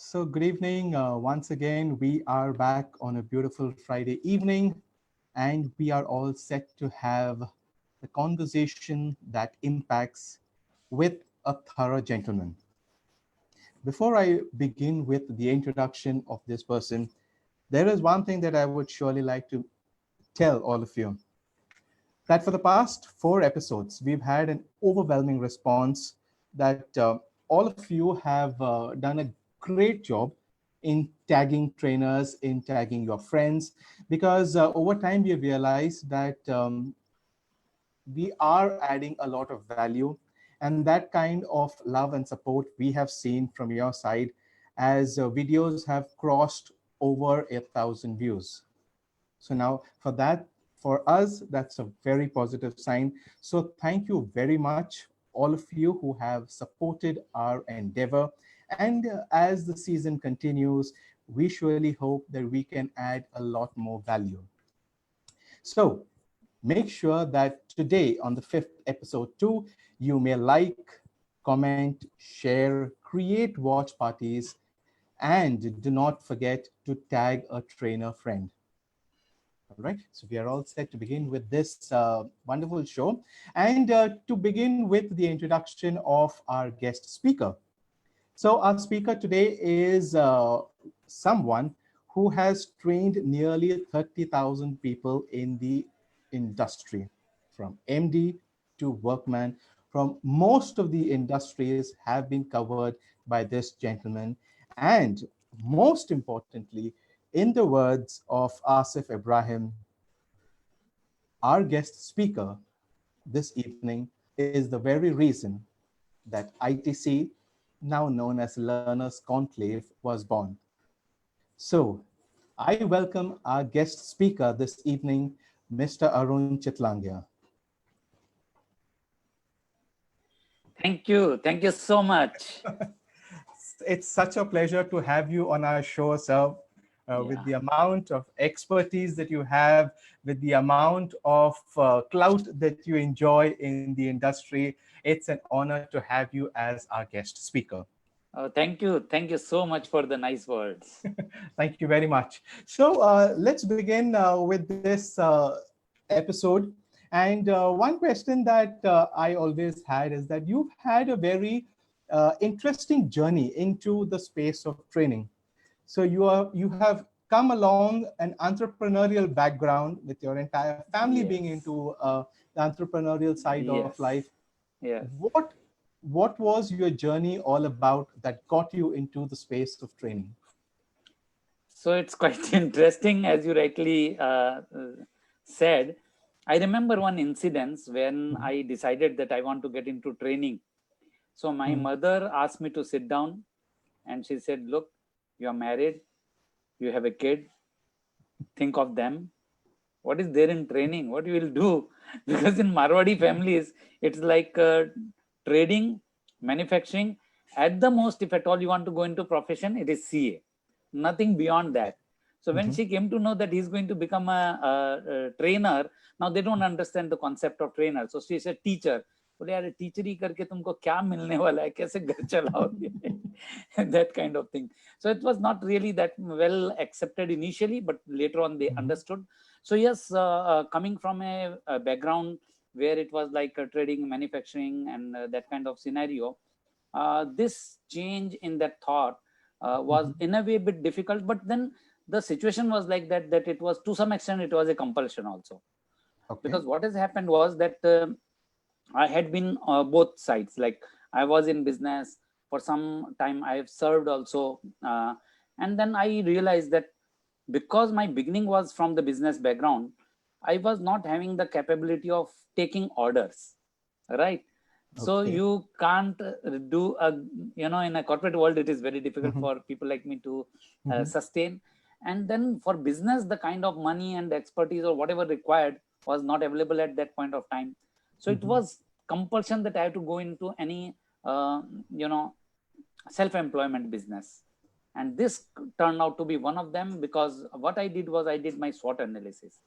So, good evening. Once again, we are back on a beautiful Friday evening, and we are all set to have a conversation that impacts with a thorough gentleman. Before I begin with the introduction of this person, there is one thing that I would surely like to tell all of you that for the past four episodes, we've had an overwhelming response that all of you have done a great job in tagging trainers, in tagging your friends, because over time we realized that we are adding a lot of value. And that kind of love and support we have seen from your side as videos have crossed over 1,000 views. So now for that, for us, that's a very positive sign. So thank you very much, all of you who have supported our endeavor. And as the season continues, we surely hope that we can add a lot more value. So make sure that today on the fifth episode too, you may like, comment, share, create watch parties, and do not forget to tag a trainer friend. All right, so we are all set to begin with this wonderful show. And to begin with the introduction of our guest speaker. So our speaker today is someone who has trained nearly 30,000 people in the industry, from MD to workman, from most of the industries have been covered by this gentleman. And most importantly, in the words of Asif Ibrahim, our guest speaker this evening is the very reason that ITC, now known as Learners Conclave, was born. So I welcome our guest speaker this evening, Mr. Arun Chitlangia. Thank you. Thank you so much. It's such a pleasure to have you on our show, sir. With the amount of expertise that you have, with the amount of clout that you enjoy in the industry, it's an honor to have you as our guest speaker. Oh, thank you. Thank you so much for the nice words. Thank you very much. So let's begin with this episode. And one question that I always had is that you've had a very interesting journey into the space of training. So you have come along an entrepreneurial background with your entire family being Yes. into the entrepreneurial side of Yes. life. Yes. What was your journey all about that got you into the space of training? So it's quite interesting, as you rightly said. I remember one incident when I decided that I want to get into training. So my mother asked me to sit down and she said, look, you are married, you have a kid, think of them. What is there in training? What you will do? Because in Marwadi families, it's like trading, manufacturing. At the most, if at all you want to go into profession, it is CA. Nothing beyond that. So when she came to know that he's going to become a trainer, now they don't understand the concept of trainer. So she said, teacher. बोले यार teacher ही करके तुमको क्या मिलने वाला है कैसे घर चलाओगे that kind of thing. So it was not really that well accepted initially, but later on they understood. So yes, coming from a background where it was like trading, manufacturing, and that kind of scenario, this change in that thought was in a way a bit difficult. But then the situation was like that it was, to some extent, it was a compulsion also. Okay. Because what has happened was that I had been both sides. Like I was in business for some time. I have served also, and then I realized that because my beginning was from the business background, I was not having the capability of taking orders, right? So Okay. you can't do a, in a corporate world, it is very difficult for people like me to sustain. And then for business, the kind of money and expertise or whatever required was not available at that point of time. So it was compulsion that I have to go into any, self-employment business. And this turned out to be one of them, because what I did was I did my SWOT analysis.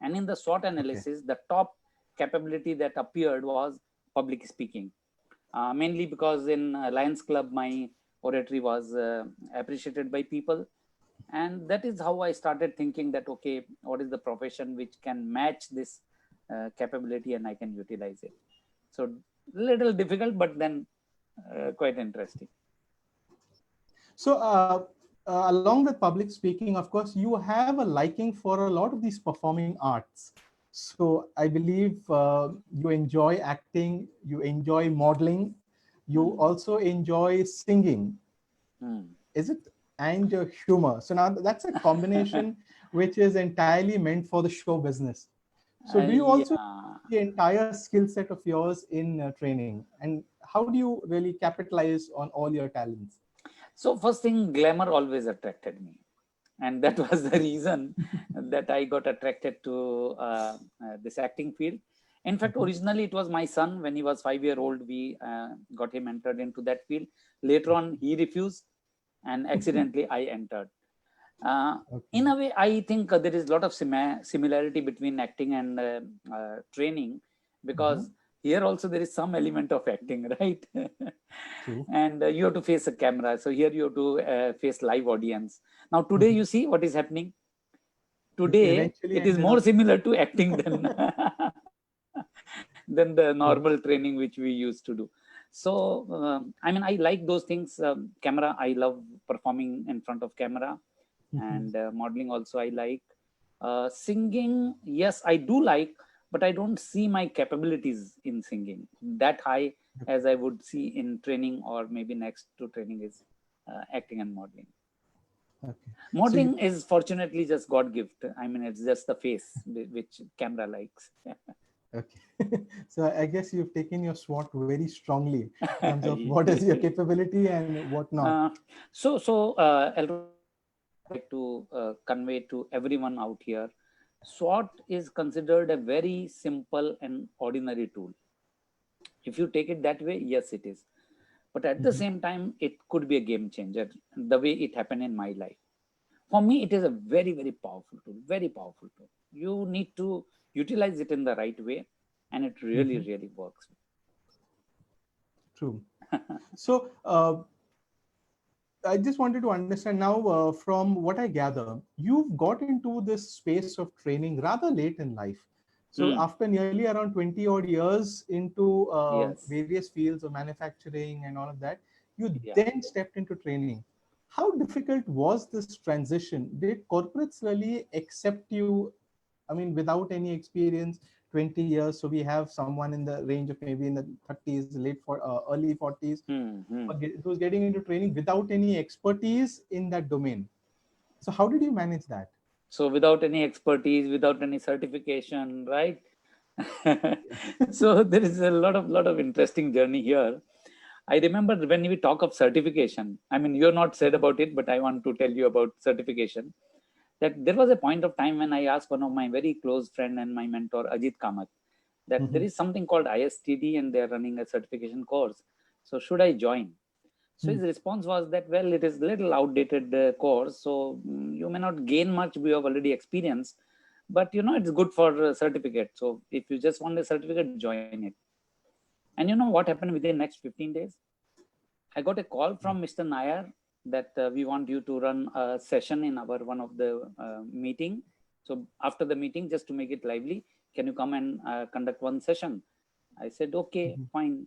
And in the SWOT analysis, the top capability that appeared was public speaking. Mainly because in Lions Club, my oratory was appreciated by people. And that is how I started thinking that, okay, what is the profession which can match this capability and I can utilize it. So little difficult, but then quite interesting. So along with public speaking, of course, you have a liking for a lot of these performing arts. So I believe you enjoy acting, you enjoy modeling, you also enjoy singing. Is it? And humor. So now that's a combination which is entirely meant for the show business. So do you also the entire skill set of yours in training, and how do you really capitalize on all your talents? So first thing, glamour always attracted me, and that was the reason that I got attracted to this acting field. In fact, originally it was my son. When he was 5 years old, we got him entered into that field. Later on, he refused, and accidentally I entered. In a way, I think there is a lot of similarity between acting and training, because here also there is some element of acting, right? And you have to face a camera. So here you have to face live audience. Now today you see what is happening. Today it is more similar to acting than than the normal training which we used to do. So I mean, I like those things. Camera, I love performing in front of camera, and modeling also I like. Singing, yes, I do like, but I don't see my capabilities in singing that high as I would see in training, or maybe next to training is acting and modeling. Modeling is fortunately just God gift. I mean, it's just the face which camera likes. Okay. So I guess you've taken your SWOT very strongly in terms of what is your capability and what not. I'll like to convey to everyone out here, SWOT is considered a very simple and ordinary tool. If you take it that way, yes, it is. But at the same time, it could be a game changer, the way it happened in my life. For me, it is a very, very powerful tool, very powerful tool. You need to utilize it in the right way, and it really, really works. True. So I just wanted to understand now, from what I gather, you've got into this space of training rather late in life. So after nearly around 20 odd years into various fields of manufacturing and all of that, you then stepped into training. How difficult was this transition? Did corporates really accept you, I mean, without any experience, 20 years? So we have someone in the range of maybe in the 30s, early 40s, who's getting into training without any expertise in that domain. So how did you manage that? So without any expertise, without any certification, right? So there is a lot of interesting journey here. I remember when we talk of certification, I mean, you're not said about it, but I want to tell you about certification. That there was a point of time when I asked one of my very close friend and my mentor, Ajit Kamath, that there is something called ISTD and they're running a certification course. So should I join? So his response was that, well, it is a little outdated course, so you may not gain much. We have already experienced, but it's good for a certificate. So if you just want a certificate, join it. And you know what happened within the next 15 days? I got a call from Mr. Nair that we want you to run a session in our one of the meeting. So after the meeting, just to make it lively, can you come and conduct one session? I said, okay, fine,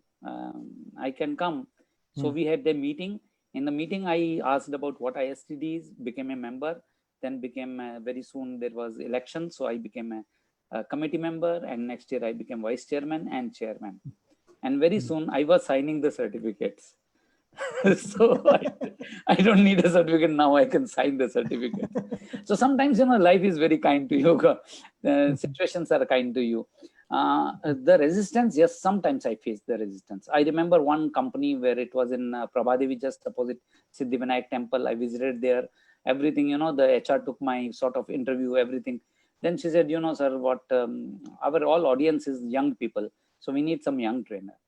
I can come. So we had a meeting. In the meeting, I asked about what ISTD is, became a member, then became very soon there was election. So I became a committee member, and next year I became vice chairman and chairman. And very soon I was signing the certificates. So I don't need a certificate now. I can sign the certificate. So sometimes, life is very kind to you. Situations are kind to you. The resistance, yes, sometimes I face the resistance. I remember one company where it was in Prabhadevi, just opposite Siddhivinayak temple. I visited there. Everything, the HR took my sort of interview, everything. Then she said, sir, what our all audience is young people. So we need some young trainer.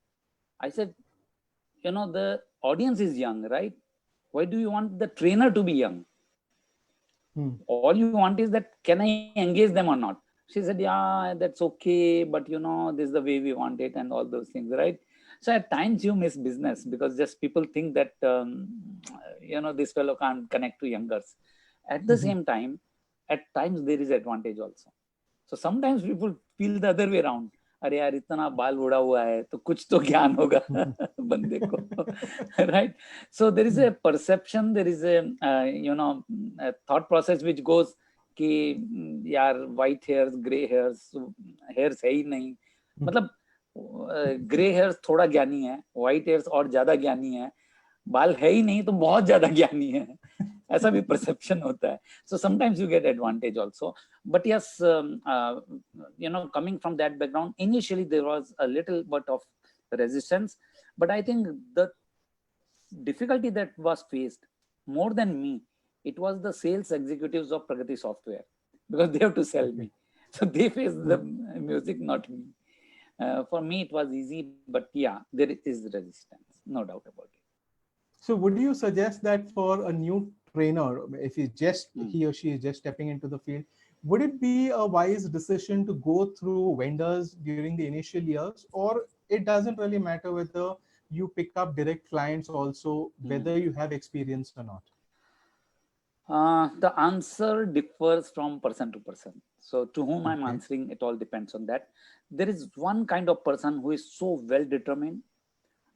I said, the audience is young, right? Why do you want the trainer to be young? All you want is that, can I engage them or not? She said, yeah, that's okay, but this is the way we want it and all those things, right? So at times you miss business because just people think that, this fellow can't connect to youngers. At the same time, at times there is advantage also. So sometimes people feel the other way around. अरे यार इतना बाल उड़ा हुआ है तो कुछ तो ज्ञान होगा बंदे को, right? So there is a perception, there is a thought process which goes कि यार white hairs, grey hairs, hairs है ही नहीं, मतलब ग्रे हेयर्स थोड़ा ज्ञानी है, व्हाइट हेयर्स और ज्यादा ज्ञानी है, बाल है ही नहीं तो बहुत ज्यादा ज्ञानी है, ऐसा भी परसेप्शन होता है. So sometimes you get advantage also, but yes, coming from that background, initially there was a little bit of resistance, but I think the difficulty that was faced more than me, it was the sales executives of Pragati Software, because they have to sell me, so they face the music, not me. For me it was easy, but yeah, there is resistance, no doubt about it. So would you suggest that for a new trainer, if he or she is just stepping into the field, would it be a wise decision to go through vendors during the initial years, or it doesn't really matter whether you pick up direct clients also, whether you have experience or not? The answer differs from person to person. So to whom I'm answering, it all depends on that. There is one kind of person who is so well determined.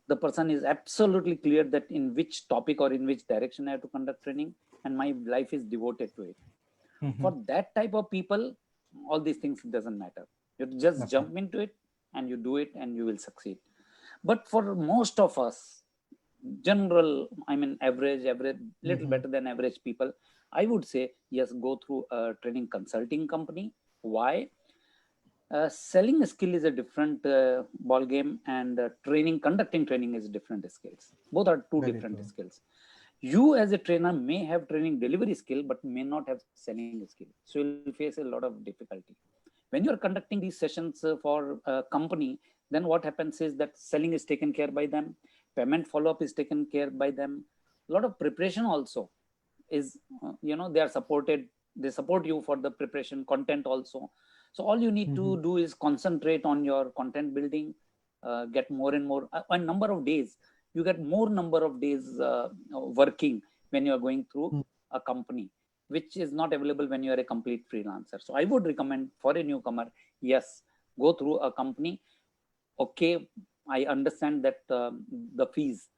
The person is absolutely clear that in which topic or in which direction I have to conduct training, and my life is devoted to it. For that type of people, all these things doesn't matter. You just jump into it and you do it and you will succeed. But for most of us, general, I mean average, little better than average people, I would say yes, go through a training consulting company. Why? Selling skill is a different ball game, and conducting training is different skills. Both are two different skills. You as a trainer may have training delivery skill, but may not have selling skill. So you'll face a lot of difficulty. When you're conducting these sessions for a company, then what happens is that selling is taken care by them. Payment follow-up is taken care by them. A lot of preparation also is, they are supported. They support you for the preparation, content also. So all you need to do is concentrate on your content building, get more and more, a number of days. You get more number of days working when you are going through a company, which is not available when you are a complete freelancer. So I would recommend for a newcomer, yes, go through a company. Okay, I understand that the fees,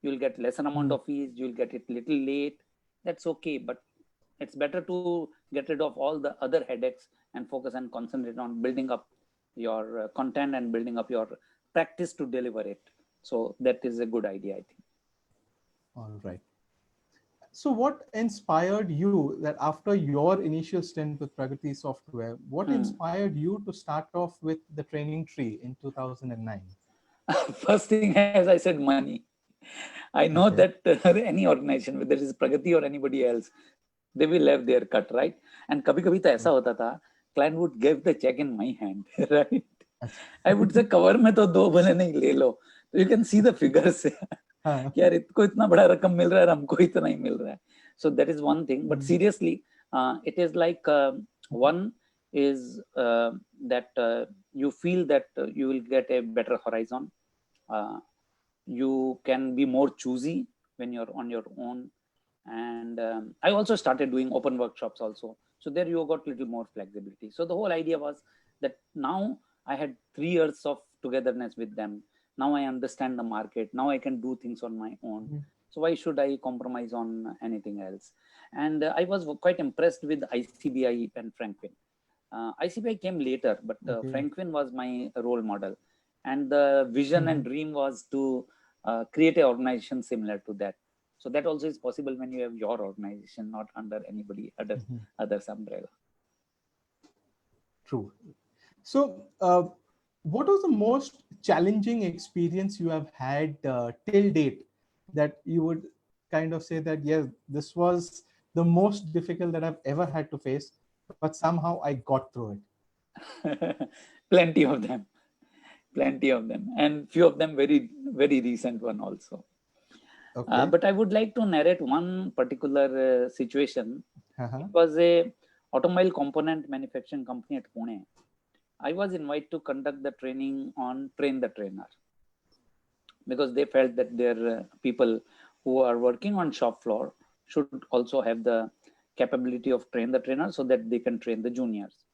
you'll get lesser amount of fees, you'll get it little late. That's okay, but it's better to get rid of all the other headaches and focus and concentrate on building up your content and building up your practice to deliver it. So that is a good idea, I think. All right. So what inspired you that after your initial stint with Pragati Software, what inspired you to start off with the training tree in 2009? First thing, as I said, money. I know that any organization, whether it is Pragati or anybody else, they will have their cut, right? And kabhi-kabhi to aisa hota tha, client would give the check in my hand, right? I would say, cover mein to do bhale nahi le lo. So you can see the figures. कि यार इसको इतना बड़ा रकम मिल रहा है, हमको इतना ही मिल रहा है. So that is one thing. But seriously, it is like one is that you feel that you will get a better horizon. You can be more choosy when you're on your own. And I also started doing open workshops also. So there you got a little more flexibility. So the whole idea was that now I had 3 years of togetherness with them. Now I understand the market. Now I can do things on my own. So why should I compromise on anything else? And I was quite impressed with ICBI and Franklin. ICBI came later, but Franklin was my role model. And the vision and dream was to create an organization similar to that. So that also is possible when you have your organization, not under anybody other's umbrella. True. So what was the most challenging experience you have had till date that you would kind of say that, yes, this was the most difficult that I've ever had to face, but somehow I got through it? Plenty of them. And few of them very, very recent one also. Okay. But I would like to narrate one particular situation. It was a automobile component manufacturing company at Pune. I was invited to conduct the training on Train the Trainer. because they felt that their people who are working on shop floor should also have the capability of train the trainer so that they can train the juniors.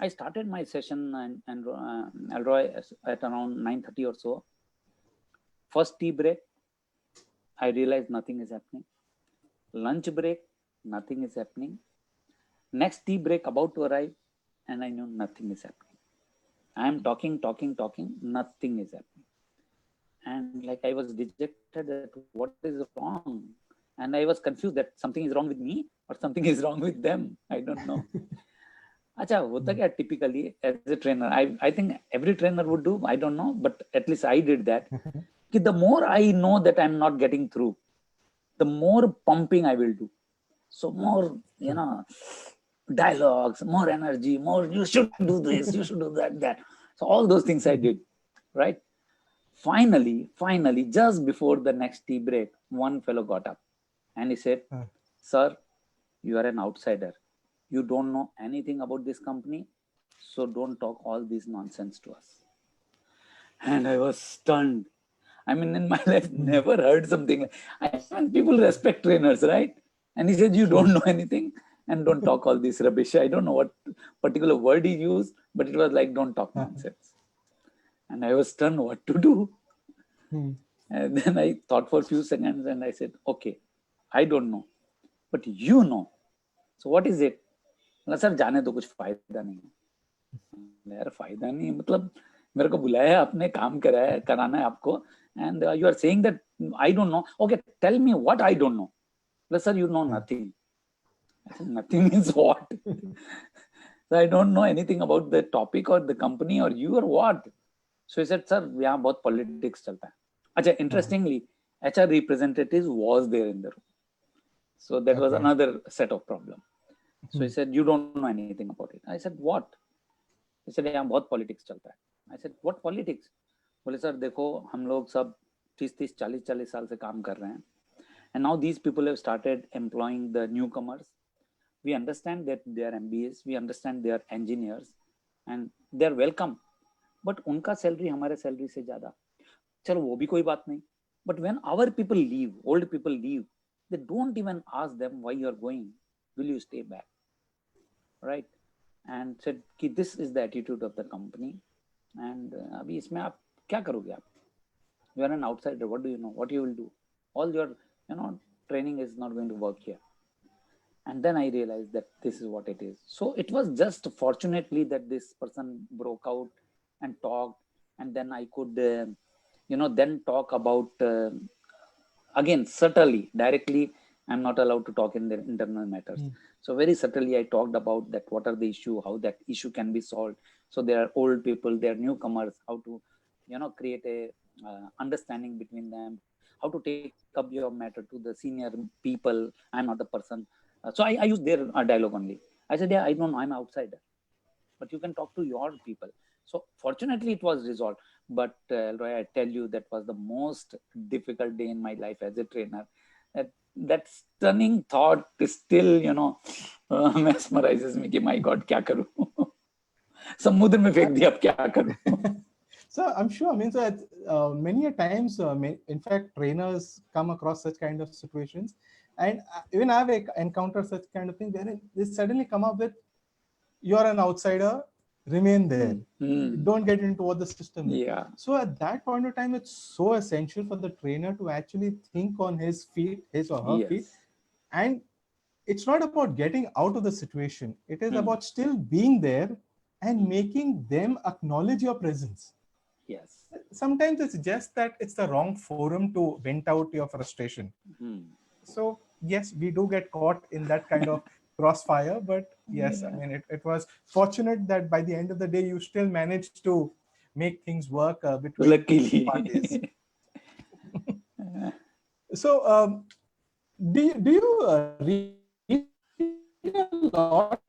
I started my session and Elroy at around 9:30 or so. First tea break, I realized nothing is happening. Lunch break, nothing is happening. Next tea break about to arrive, and I know nothing is happening. I am talking, nothing is happening. And like I was dejected that what is wrong, and I was confused that something is wrong with me or something is wrong with them. I don't know. अच्छा होता क्या typically as a trainer, I think every trainer would do, I don't know, but at least I did that. The more I know that I'm not getting through, the more pumping I will do. So more, dialogues, more energy, more you should do this, you should do that. So all those things I did, right? Finally, just before the next tea break, one fellow got up and he said, "Sir, you are an outsider. You don't know anything about this company, so don't talk all this nonsense to us." And I was stunned. I mean, in my life, never heard something like, I mean, people respect trainers, right? And he said, "You don't know anything and don't talk all this rubbish." I don't know what particular word he used, but it was like, "Don't talk nonsense." And I was stunned what to do. And then I thought for a few seconds and I said, "Okay, I don't know, but you know. So what is it?" Sir जाने तो कुछ फायदा नहीं है। यार फायदा नहीं मतलब मेरे को बुलाया है, आपने काम कराना है आपको, and you are saying that I don't know. Okay, tell me what I don't know. Sir, you know nothing. I said, nothing means what? So I don't know anything about the topic or the company or you or what. So he said, "Sir, यहाँ बहुत politics चलता है." अच्छा, interestingly, HR representative was there in the room. So that was another set of problem. So he said, "You don't know anything about it." I said, "What?" He said, "यहाँ बहुत politics चलता है." I said, "What politics?" बोले, "sir देखो हम लोग सब 30 40 साल से काम कर रहे हैं, and now these people have started employing the newcomers. We understand that they are MBAs, we understand they are engineers and they are welcome, but उनका सैलरी हमारे सैलरी से ज्यादा, चलो वो भी कोई बात नहीं, but when our people leave, old people leave, they don't even ask them why you are going, will you stay back, right?" And said कि this is the attitude of the company, and अभी इसमें आप क्या करोगे आप? You are an outsider, what do you know, what you will do? All your training is not going to work here. And then I realized that this is what it is. So it was just fortunately that this person broke out and talked, and then I could then talk about again subtly, directly I'm not allowed to talk in the internal matters. So very subtly I talked about that, what are the issue, how that issue can be solved. So there are old people, there are newcomers, how to create a understanding between them, how to take up your matter to the senior people. I'm not the person. So I use their dialogue only. I said, "Yeah, I don't know, I'm an outsider, but you can talk to your people." So fortunately it was resolved. But Roy, I tell you, that was the most difficult day in my life as a trainer. That stunning thought is still mesmerizes me कि my God, क्या करूं? समुद्र में फेंक दिया, अब क्या करूं? So I'm sure, I mean, so many a times, in fact, trainers come across such kind of situations, and even I've encountered such kind of things where they suddenly come up with, "You're an outsider, remain there, don't get into what the system is." Yeah. So at that point of time, it's so essential for the trainer to actually think on his feet, his or her feet, and it's not about getting out of the situation. It is about still being there and making them acknowledge your presence. Yes. Sometimes it's just that it's the wrong forum to vent out your frustration. So yes, we do get caught in that kind of crossfire, but yes, I mean, it was fortunate that by the end of the day, you still managed to make things work between parties. So do you read a lot,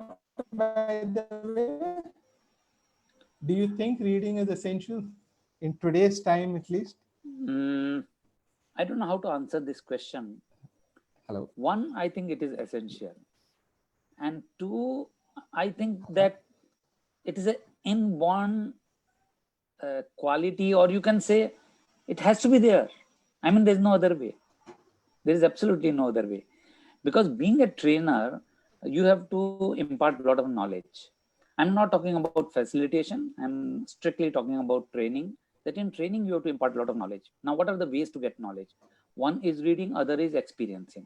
by the way? Do you think reading is essential in today's time, at least? I don't know how to answer this question. Hello. One, I think it is essential. And two, I think that it is an inborn quality, or you can say It has to be there. I mean, there's no other way. There is absolutely no other way. Because being a trainer, you have to impart a lot of knowledge. I'm not talking about facilitation. I'm strictly talking about training. That in training, you have to impart a lot of knowledge. Now, what are the ways to get knowledge? One is reading, other is experiencing.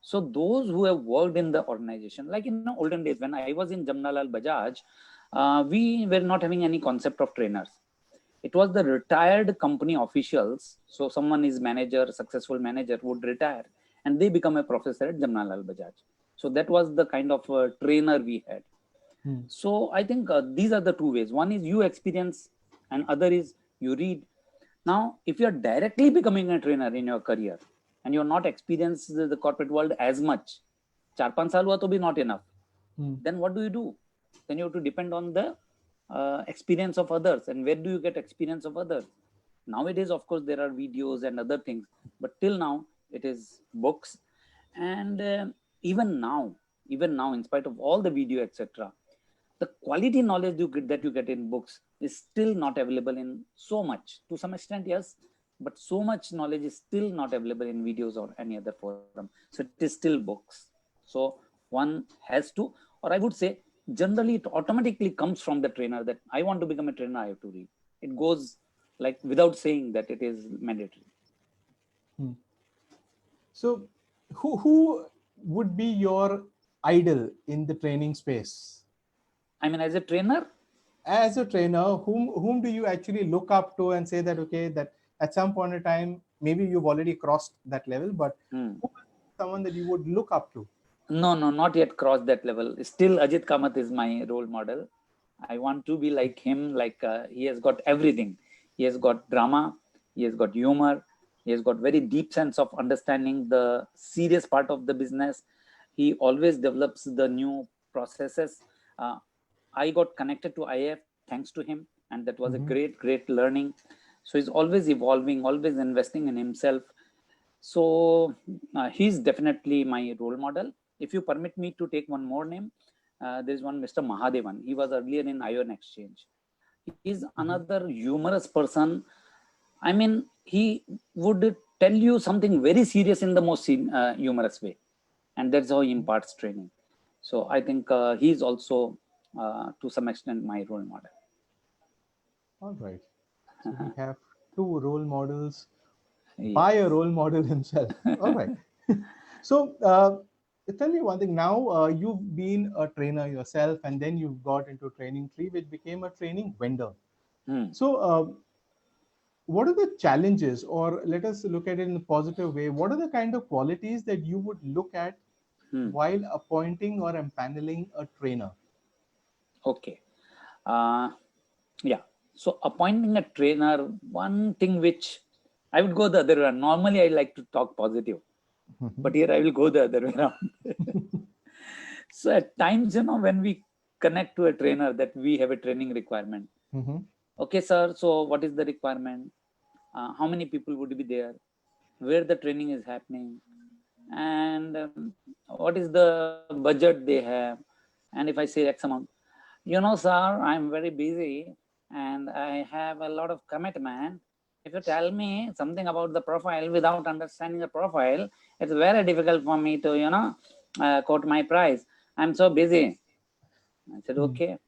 So those who have worked in the organization, like in the olden days, when I was in Jamnalal Bajaj, we were not having any concept of trainers. It was the retired company officials. So someone is manager, successful manager would retire and they become a professor at Jamnalal Bajaj. So that was the kind of trainer we had. So I think these are the two ways. One is you experience and other is you read. Now, if you're directly becoming a trainer in your career and you're not experienced the corporate world as much, 4-5 saal hua to be not enough. Then what do? Then you have to depend on the experience of others. And where do you get experience of others? Nowadays, of course, there are videos and other things, but till now it is books. And even now, in spite of all the video, etc., the quality knowledge that you get in books is still not available in so much. To some extent, yes, but so much knowledge is still not available in videos or any other forum. So it is still books. So one has to, or I would say, generally it automatically comes from the trainer that I want to become a trainer, I have to read. It goes like without saying that it is mandatory. So who would be your idol in the training space? I mean, as a trainer, whom do you actually look up to and say that, okay, that at some point in time, maybe you've already crossed that level, but who is someone that you would look up to? No, not yet crossed that level. Still, Ajit Kamath is my role model. I want to be like him. Like he has got everything. He has got drama. He has got humor. He has got very deep sense of understanding the serious part of the business. He always develops the new processes. I got connected to IAF thanks to him, and that was a great learning. So he's always evolving, always investing in himself. So he's definitely my role model. If you permit me to take one more name, there's one Mr. Mahadevan. He was earlier in Ion Exchange. He's another humorous person. I mean, he would tell you something very serious in the most humorous way. And that's how he imparts training. So I think he's also, to some extent, my role model. All right. So we have two role models by a role model himself. All right. So tell me one thing. Now you've been a trainer yourself, and then you've got into Training Tree, which became a training vendor. So what are the challenges, or let us look at it in a positive way? What are the kind of qualities that you would look at while appointing or empaneling a trainer? Okay. Yeah. So appointing a trainer, one thing which I would go the other way. Normally, I like to talk positive, but here I will go the other way around. So at times, when we connect to a trainer that we have a training requirement. Okay, sir. So what is the requirement? How many people would be there? Where the training is happening? And what is the budget they have? And if I say X amount, sir, I'm very busy and I have a lot of commitment. If you tell me something about the profile without understanding the profile, it's very difficult for me to, quote my price. I'm so busy. I said, okay,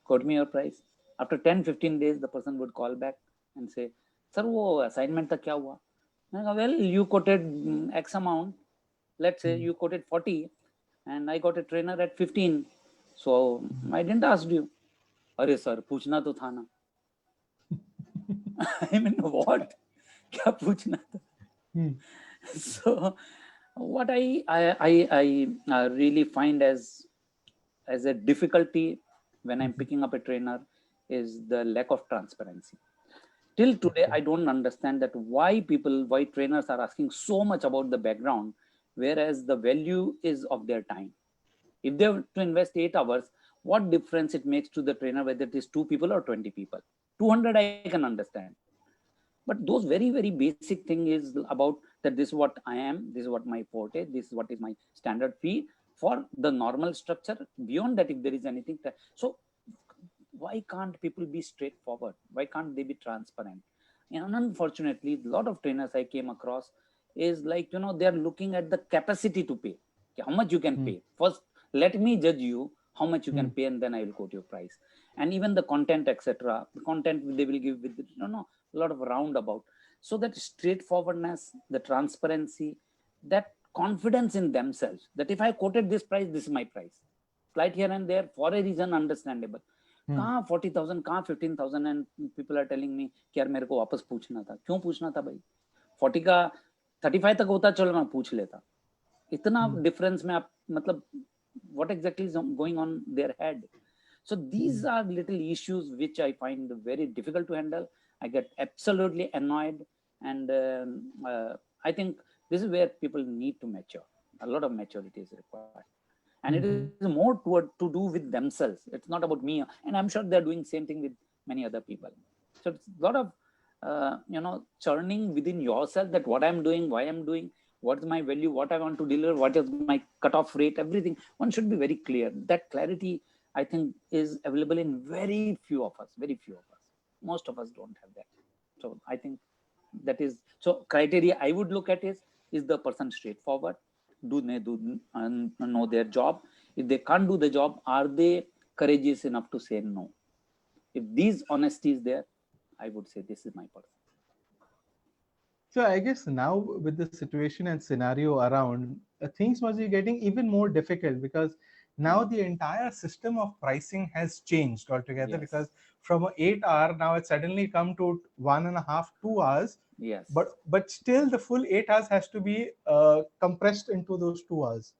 quote me your price. After 10-15 days, the person would call back and say, sir, wo assignment ta kya hua? Well, you quoted X amount. Let's say you quoted 40 and I got a trainer at 15. So I didn't ask you. Arey sir, पूछना तो था ना. I mean, what? क्या पूछना था? So what I really find as a difficulty when I'm picking up a trainer is the lack of transparency. Till today, I don't understand that why trainers are asking so much about the background, whereas the value is of their time. If they have to invest 8 hours, what difference it makes to the trainer whether it is 2 people or 20 people? 200 I can understand. But those very, very basic thing is about that this is what I am, this is what my forte, this is what is my standard fee for the normal structure. Beyond that, if there is anything. So why can't people be straightforward? Why can't they be transparent? And unfortunately, a lot of trainers I came across is like, they're looking at the capacity to pay. How much you can pay. First, let me judge you how much you can pay, and then I will quote your price. And even the content, etc. The content they will give with, a lot of roundabout. So that straightforwardness, the transparency, that confidence in themselves, that if I quoted this price, this is my price. Slight here and there for a reason, understandable. कहाँ 40,000, कहाँ 15,000, and people are telling me कि यार मेरे को वापस पूछना था. क्यों पूछना था भाई? 40 का 35 तक होता, चलो मैं पूछ लेता. इतना डिफरेंस में आप, मतलब what exactly is going on their head? So these are little issues which I find very difficult to handle. I get absolutely annoyed, and I think this is where people need to mature. A lot of maturity is required, and it is more to do with themselves. It's not about me, and I'm sure they're doing same thing with many other people. So it's a lot of churning within yourself, that what I'm doing, why I'm doing, what's my value, what I want to deliver, what is my cutoff rate, everything. One should be very clear. That clarity, I think, is available in very few of us. Most of us don't have that. So I think that is, so criteria I would look at is the person straightforward? Do they know their job? If they can't do the job, are they courageous enough to say no? If these honesty is there, I would say this is my person. So I guess now with the situation and scenario around, things must be getting even more difficult, because now the entire system of pricing has changed altogether. Yes. Because from an 8 hour, now it's suddenly come to 1.5, 2 hours. Yes. But still the full 8 hours has to be compressed into those 2 hours.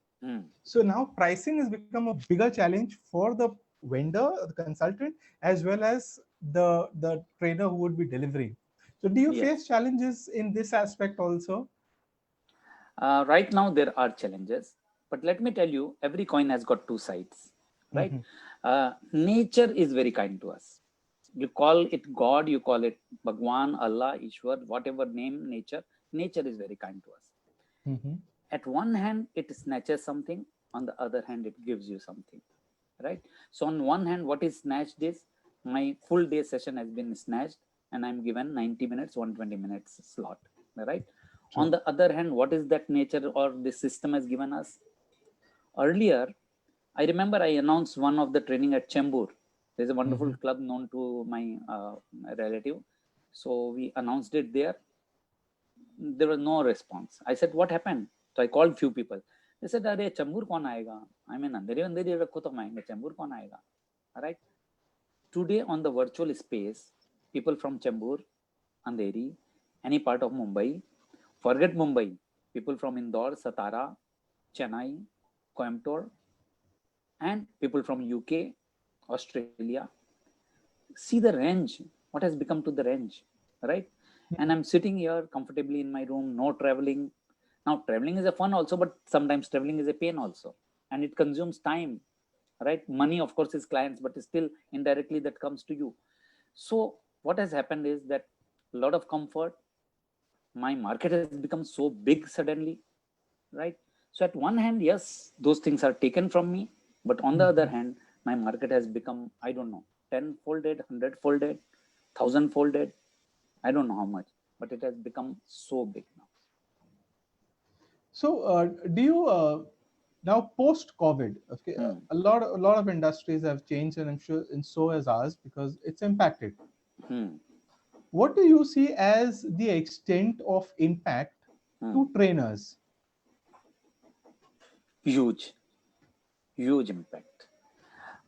So now pricing has become a bigger challenge for the vendor, the consultant, as well as the trainer who would be delivering. So do you Yes. face challenges in this aspect also? Right now there are challenges, but let me tell you, every coin has got two sides, right? Nature is very kind to us. You call it God, you call it Bhagwan, Allah, Ishwar, whatever name, nature is very kind to us. At one hand, it snatches something, on the other hand, it gives you something, right? So on one hand, what is snatched is my full day session has been snatched, and I'm given 90 minutes, 120 minutes slot, right? True. On the other hand, what is that nature or the system has given us? Earlier, I remember I announced one of the training at Chembur. There's a wonderful club known to my relative. So we announced it there. There was no response. I said, what happened? So I called few people. They said, "Arey, Chembur kaun aayega? I mean, andheri rakho to maayenge. Chembur kaun aayega?" All right. Today on the virtual space, people from Chembur, Andheri, any part of Mumbai, forget Mumbai, people from Indore, Satara, Chennai, Coimbatore, and people from UK, Australia. See the range, what has become to the range, right? And I'm sitting here comfortably in my room, no traveling. Now, traveling is a fun also, but sometimes traveling is a pain also, and it consumes time, right? Money, of course, is clients, but still indirectly that comes to you. So what has happened is that a lot of comfort, my market has become so big suddenly, right? So at one hand, yes, those things are taken from me, but on the other hand, my market has become, I don't know, 10-folded, 100-folded, 1,000-folded. I don't know how much, but it has become so big now. So do you now post-COVID? Okay, a lot of industries have changed, and I'm sure, and so has ours, because it's impacted. What do you see as the extent of impact to trainers? Huge impact.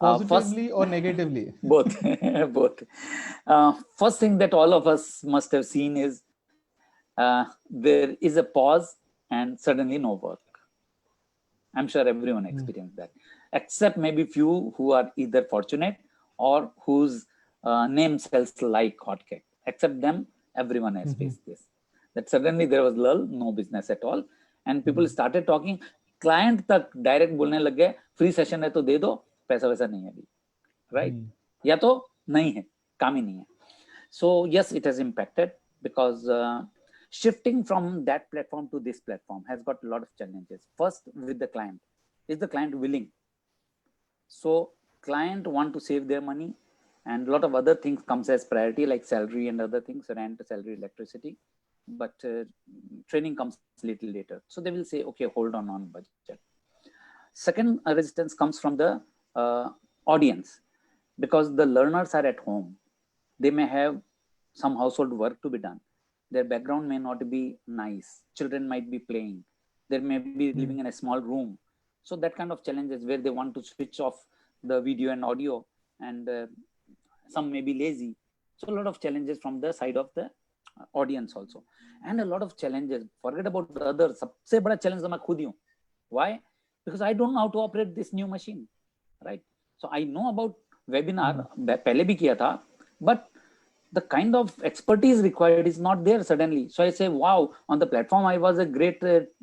Positively or negatively? Both. Both. First thing that all of us must have seen is there is a pause and suddenly no work. I'm sure everyone experienced that, except maybe few who are either fortunate or whose name sells like hotcake. Except them, everyone has faced this. That suddenly there was lull, no business at all, and people started talking. Client तक direct बोलने लग गए, free session है तो दे दो, पैसा वैसा नहीं है अभी, right? या तो नहीं है, काम ही नहीं है. So yes, it has impacted, because shifting from that platform to this platform has got a lot of challenges. First, with the client, is the client willing? So client want to save their money, and a lot of other things comes as priority, like salary and other things, rent, salary, electricity. But training comes little later. So they will say, okay, hold on budget. Second resistance comes from the audience, because the learners are at home. They may have some household work to be done. Their background may not be nice. Children might be playing. They may be living in a small room. So that kind of challenges where they want to switch off the video and audio, and some may be lazy. So a lot of challenges from the side of the audience also, and a lot of challenges. Forget about the others. सबसे बड़ा challenge तो मैं खुद ही हूँ. Why? Because I don't know how to operate this new machine, right? So I know about webinar, पहले भी किया था, but the kind of expertise required is not there suddenly. So I say, wow, on the platform I was a great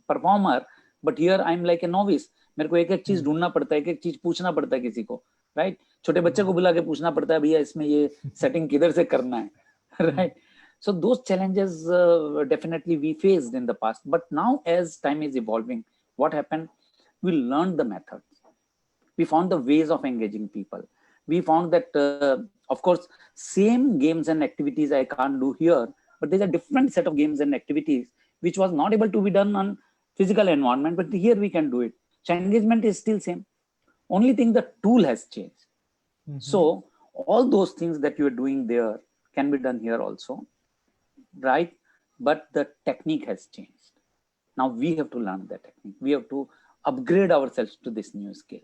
performer, but here I'm like a novice. मेरे को एक एक चीज ढूंढना पड़ता है, एक एक चीज पूछना पड़ता है किसी को, राइट? छोटे बच्चे को बुला के पूछना पड़ता है, भैया इसमें ये सेटिंग किधर से करना है, right? So those challenges definitely we faced in the past, but now as time is evolving, what happened? We learned the methods. We found the ways of engaging people. We found that, of course, same games and activities I can't do here, but there's a different set of games and activities which was not able to be done on physical environment, but here we can do it. So engagement is still same. Only thing, the tool has changed. So all those things that you are doing there can be done here also, right? But the technique has changed. Now we have to learn that technique. We have to upgrade ourselves to this new skill.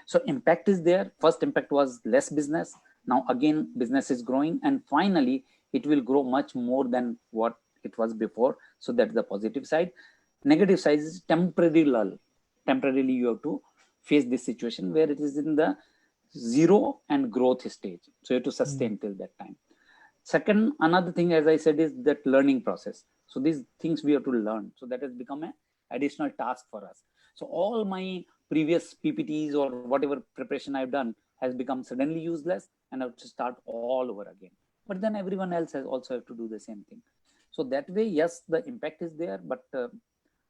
So impact is there. First impact was less business. Now again, business is growing, and finally it will grow much more than what it was before. So that's the positive side. Negative side is temporary lull. Temporarily you have to face this situation where it is in the zero and growth stage. So you have to sustain till that time. Second, another thing, as I said, is that learning process. So these things we have to learn. So that has become an additional task for us. So all my previous PPTs or whatever preparation I've done has become suddenly useless, and I have to start all over again. But then everyone else has also have to do the same thing. So that way, yes, the impact is there, but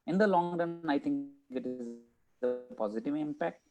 in the long run, I think it is a positive impact.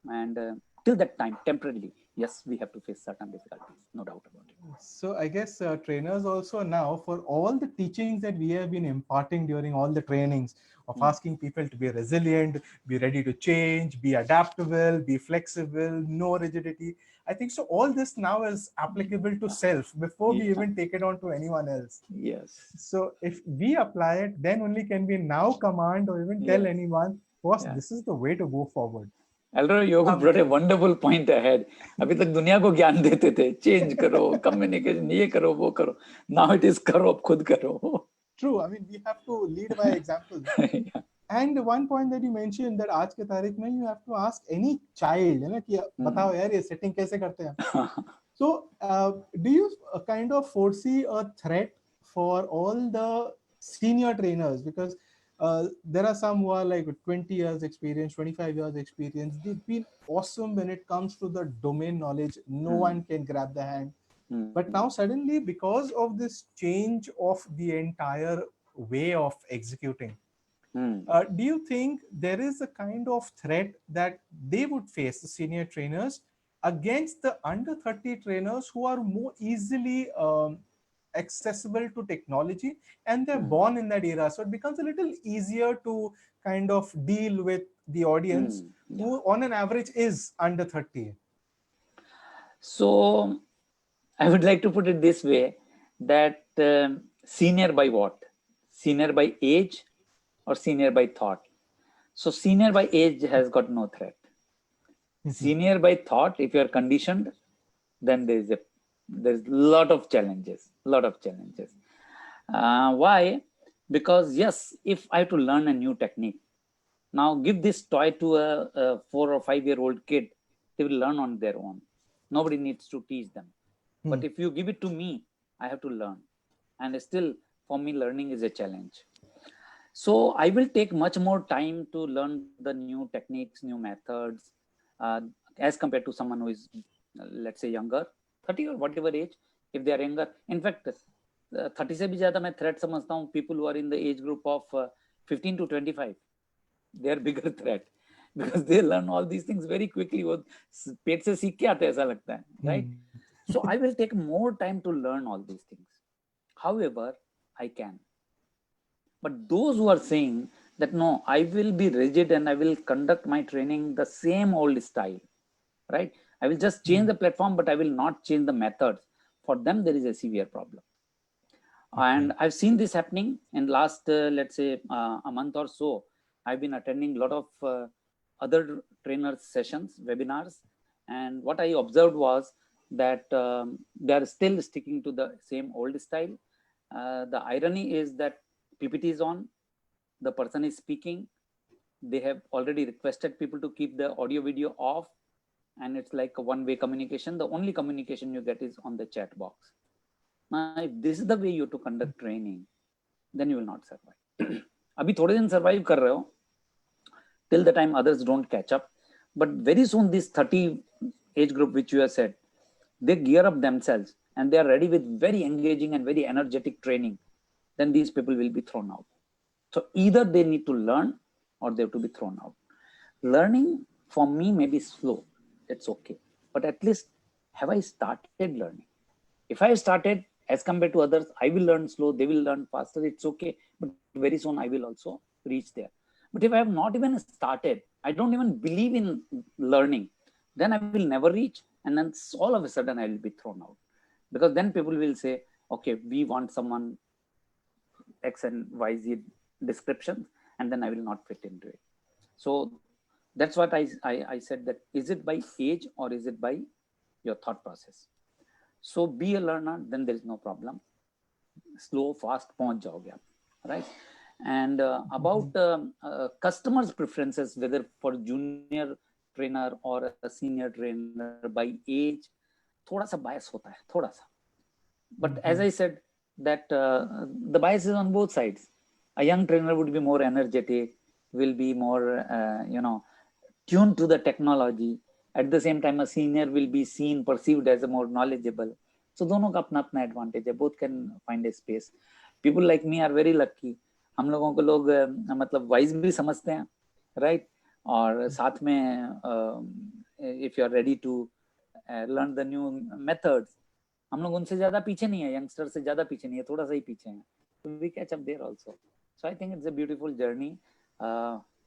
And till that time, temporarily, yes, we have to face certain difficulties, no doubt about it. So I guess trainers also now, for all the teachings that we have been imparting during all the trainings of asking people to be resilient, be ready to change, be adaptable, be flexible, no rigidity. I think so all this now is applicable to self before we even take it on to anyone else. Yes. So if we apply it, then only can we now command or even tell anyone, boss, this is the way to go forward. Alvaro, you have brought a wonderful point ahead. अभी तक दुनिया को ज्ञान देते थे, change करो, communication, ये करो, वो करो. Now it is करो, अब खुद करो. True. I mean, we have to lead by example. And one point that you mentioned, that आज के तारीख में you have to ask any child, है ना, कि बताओ यार ये setting कैसे करते हैं. So, do you kind of foresee a threat for all the senior trainers? Because there are some who are like 20 years experience, 25 years experience. They've been awesome when it comes to the domain knowledge. No one can grab the hand. But now suddenly, because of this change of the entire way of executing, do you think there is a kind of threat that they would face, the senior trainers, against the under 30 trainers who are more easily accessible to technology, and they're born in that era? So it becomes a little easier to kind of deal with the audience who on an average is under 30. So I would like to put it this way, that senior by what? Senior by age or senior by thought? So senior by age has got no threat. Senior by thought, if you are conditioned, then there's a lot of challenges, Why? Because yes, if I have to learn a new technique, now give this toy to a 4 or 5 year old kid, they will learn on their own. Nobody needs to teach them. But if you give it to me, I have to learn. And still, for me, learning is a challenge. So I will take much more time to learn the new techniques, new methods, as compared to someone who is, let's say, younger, 30 or whatever age, if they are younger. In fact, 30 से भी ज़्यादा मैं threat समझता हूँ, people who are in the age group of 15 to 25. They are bigger threat because they learn all these things very quickly. वो पेट से सीख के आते हैं, ऐसा लगता है, right? So I will take more time to learn all these things. However, I can. But those who are saying that no, I will be rigid and I will conduct my training the same old style, right? I will just change the platform, but I will not change the methods. For them, there is a severe problem. And I've seen this happening in last, let's say, a month or so. I've been attending a lot of other trainers sessions, webinars, and what I observed was that they are still sticking to the same old style. The irony is that PPT is on, the person is speaking, they have already requested people to keep the audio video off, and it's like a one-way communication. The only communication you get is on the chat box. Now, if this is the way you to conduct training, then you will not survive. अभी थोड़े दिन survive कर रहे हो till the time others don't catch up, but very soon this 30 age group which you have said, they gear up themselves and they are ready with very engaging and very energetic training, then these people will be thrown out. So either they need to learn or they have to be thrown out. Learning for me may be slow, it's okay, but at least have I started learning? If I started as compared to others, I will learn slow, they will learn faster, it's okay, but very soon I will also reach there. But if I have not even started, I don't even believe in learning, then I will never reach, and then all of a sudden I will be thrown out. Because then people will say, okay, we want someone X and YZ descriptions, and then I will not fit into it. So that's what I said, that is it by age or is it by your thought process? So be a learner, then there is no problem. Slow, fast, पहुंच जाओगे आप, right? And about customers' preferences, whether for junior trainer or a senior trainer by age, थोड़ा सा bias होता है, थोड़ा सा. But as I said, that the bias is on both sides. A young trainer would be more energetic, will be more, tuned to the technology. At the same time, a senior will be seen, perceived as a more knowledgeable. So दोनों का अपना अपना advantage है. Both can find a space. People like me are very lucky. हम लोगों को लोग मतलब wise भी समझते हैं, right? और साथ में if you are ready to learn the new methods, हम लोग उनसे ज्यादा पीछे नहीं है, यंगस्टर से ज्यादा पीछे नहीं है, थोड़ा सा ही पीछे हैं. So we catch up there also. So I think it's a beautiful journey.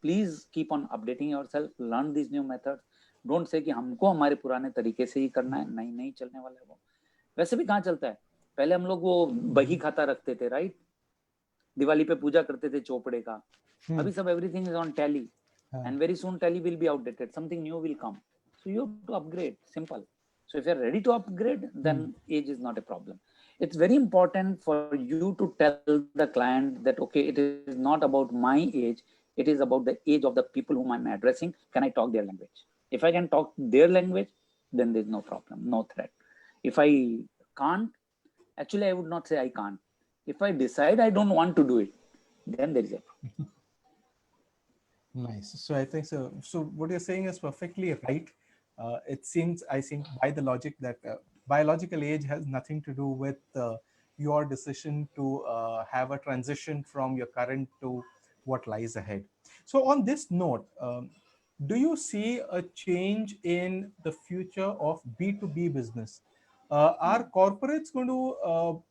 Please keep on updating yourself, learn these new methods. Don't say कि हमको हमारे पुराने तरीके से ही करना है, नहीं नहीं चलने वाला है वो. वैसे भी कहाँ चलता है, पहले हम लोग वो बही खाता रखते थे, राइट? दिवाली पे पूजा करते थे चोपड़े का. अभी सब everything is on tally, and very soon tally will be outdated, something new will come. So you have to upgrade, simple. So if you're ready to upgrade, then age is not a problem. It's very important for you to tell the client that, okay, it is not about my age, it is about the age of the people whom I'm addressing. Can I talk their language? If I can talk their language, then there's no problem, no threat. If I can't, actually I would not say I can't. If I decide I don't want to do it, then there is a problem. Nice. So I think so. So what you're saying is perfectly right. It seems, I think, by the logic that biological age has nothing to do with your decision to have a transition from your current to what lies ahead. So on this note, do you see a change in the future of B2B business? Are corporates going to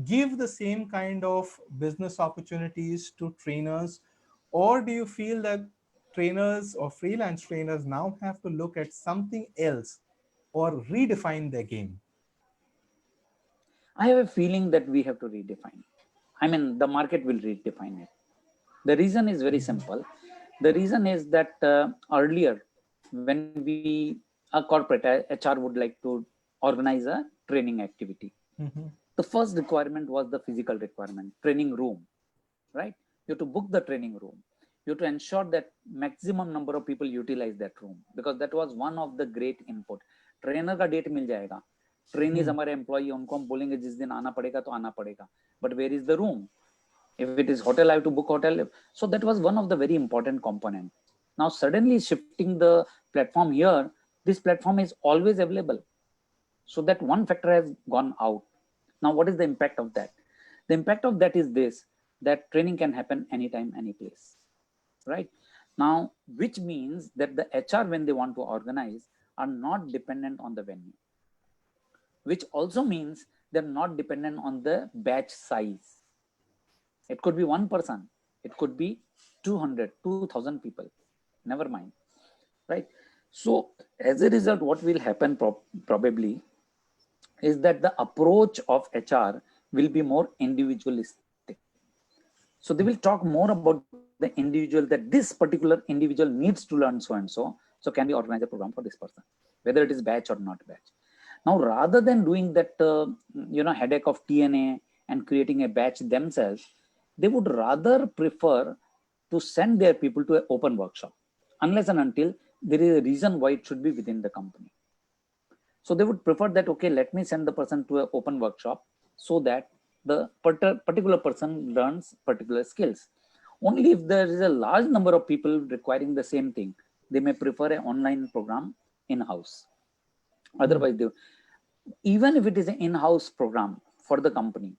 give the same kind of business opportunities to trainers, or do you feel that trainers or freelance trainers now have to look at something else or redefine their game? I have a feeling that we have to redefine. I mean, the market will redefine it. The reason is very simple. The reason is that earlier, when a corporate HR would like to organize a training activity, the first requirement was the physical requirement, training room, right? You have to book the training room. You have to ensure that maximum number of people utilize that room, because that was one of the great input. Trainer का date मिल जाएगा, trainees हमारे employee, उनको हम बोलेंगे जिस दिन आना पड़ेगा तो आना पड़ेगा. But where is the room? If it is hotel, I have to book hotel. So that was one of the very important component. Now suddenly shifting the platform here, this platform is always available. So that one factor has gone out. Now what is the impact of that? The impact of that is this, that training can happen anytime, any place, right? Now, which means that the HR, when they want to organize, are not dependent on the venue. which also means they're not dependent on the batch size. It could be one person, it could be 200, 2000 people, never mind, right? So as a result, what will happen probably is that the approach of HR will be more individualistic. So they will talk more about the individual, that this particular individual needs to learn so and so. So can we organize a program for this person, whether it is batch or not batch? Now, rather than doing that, headache of TNA and creating a batch themselves, they would rather prefer to send their people to an open workshop, unless and until there is a reason why it should be within the company. So they would prefer that, okay, let me send the person to an open workshop so that the particular person learns particular skills. Only if there is a large number of people requiring the same thing, they may prefer an online program in-house. Otherwise, even if it is an in-house program for the company,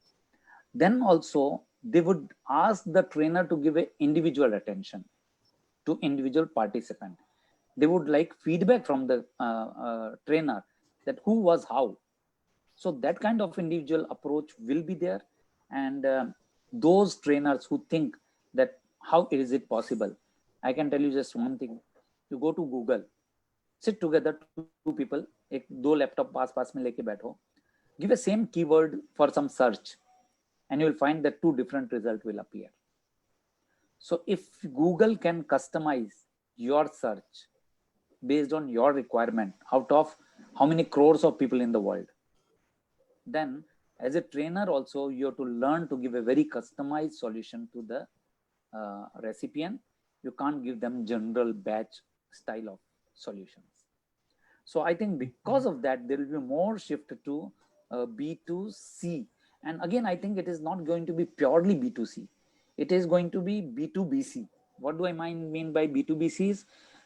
then also they would ask the trainer to give an individual attention to individual participant. They would like feedback from the trainer, that who was how. So that kind of individual approach will be there. And those trainers who think that how is it possible, I can tell you just one thing. You go to Google, sit together, two people, एक दो laptop पास में लेके बैठो, give a same keyword for some search, and you will find that two different results will appear. So if Google can customize your search based on your requirement out of how many crores of people in the world, then as a trainer also you have to learn to give a very customized solution to the recipient. You can't give them general batch style of solutions. So I think because of that, there will be more shift to B2C. And again, I think it is not going to be purely B2C. It is going to be B2BC. What do I mean by B2BC is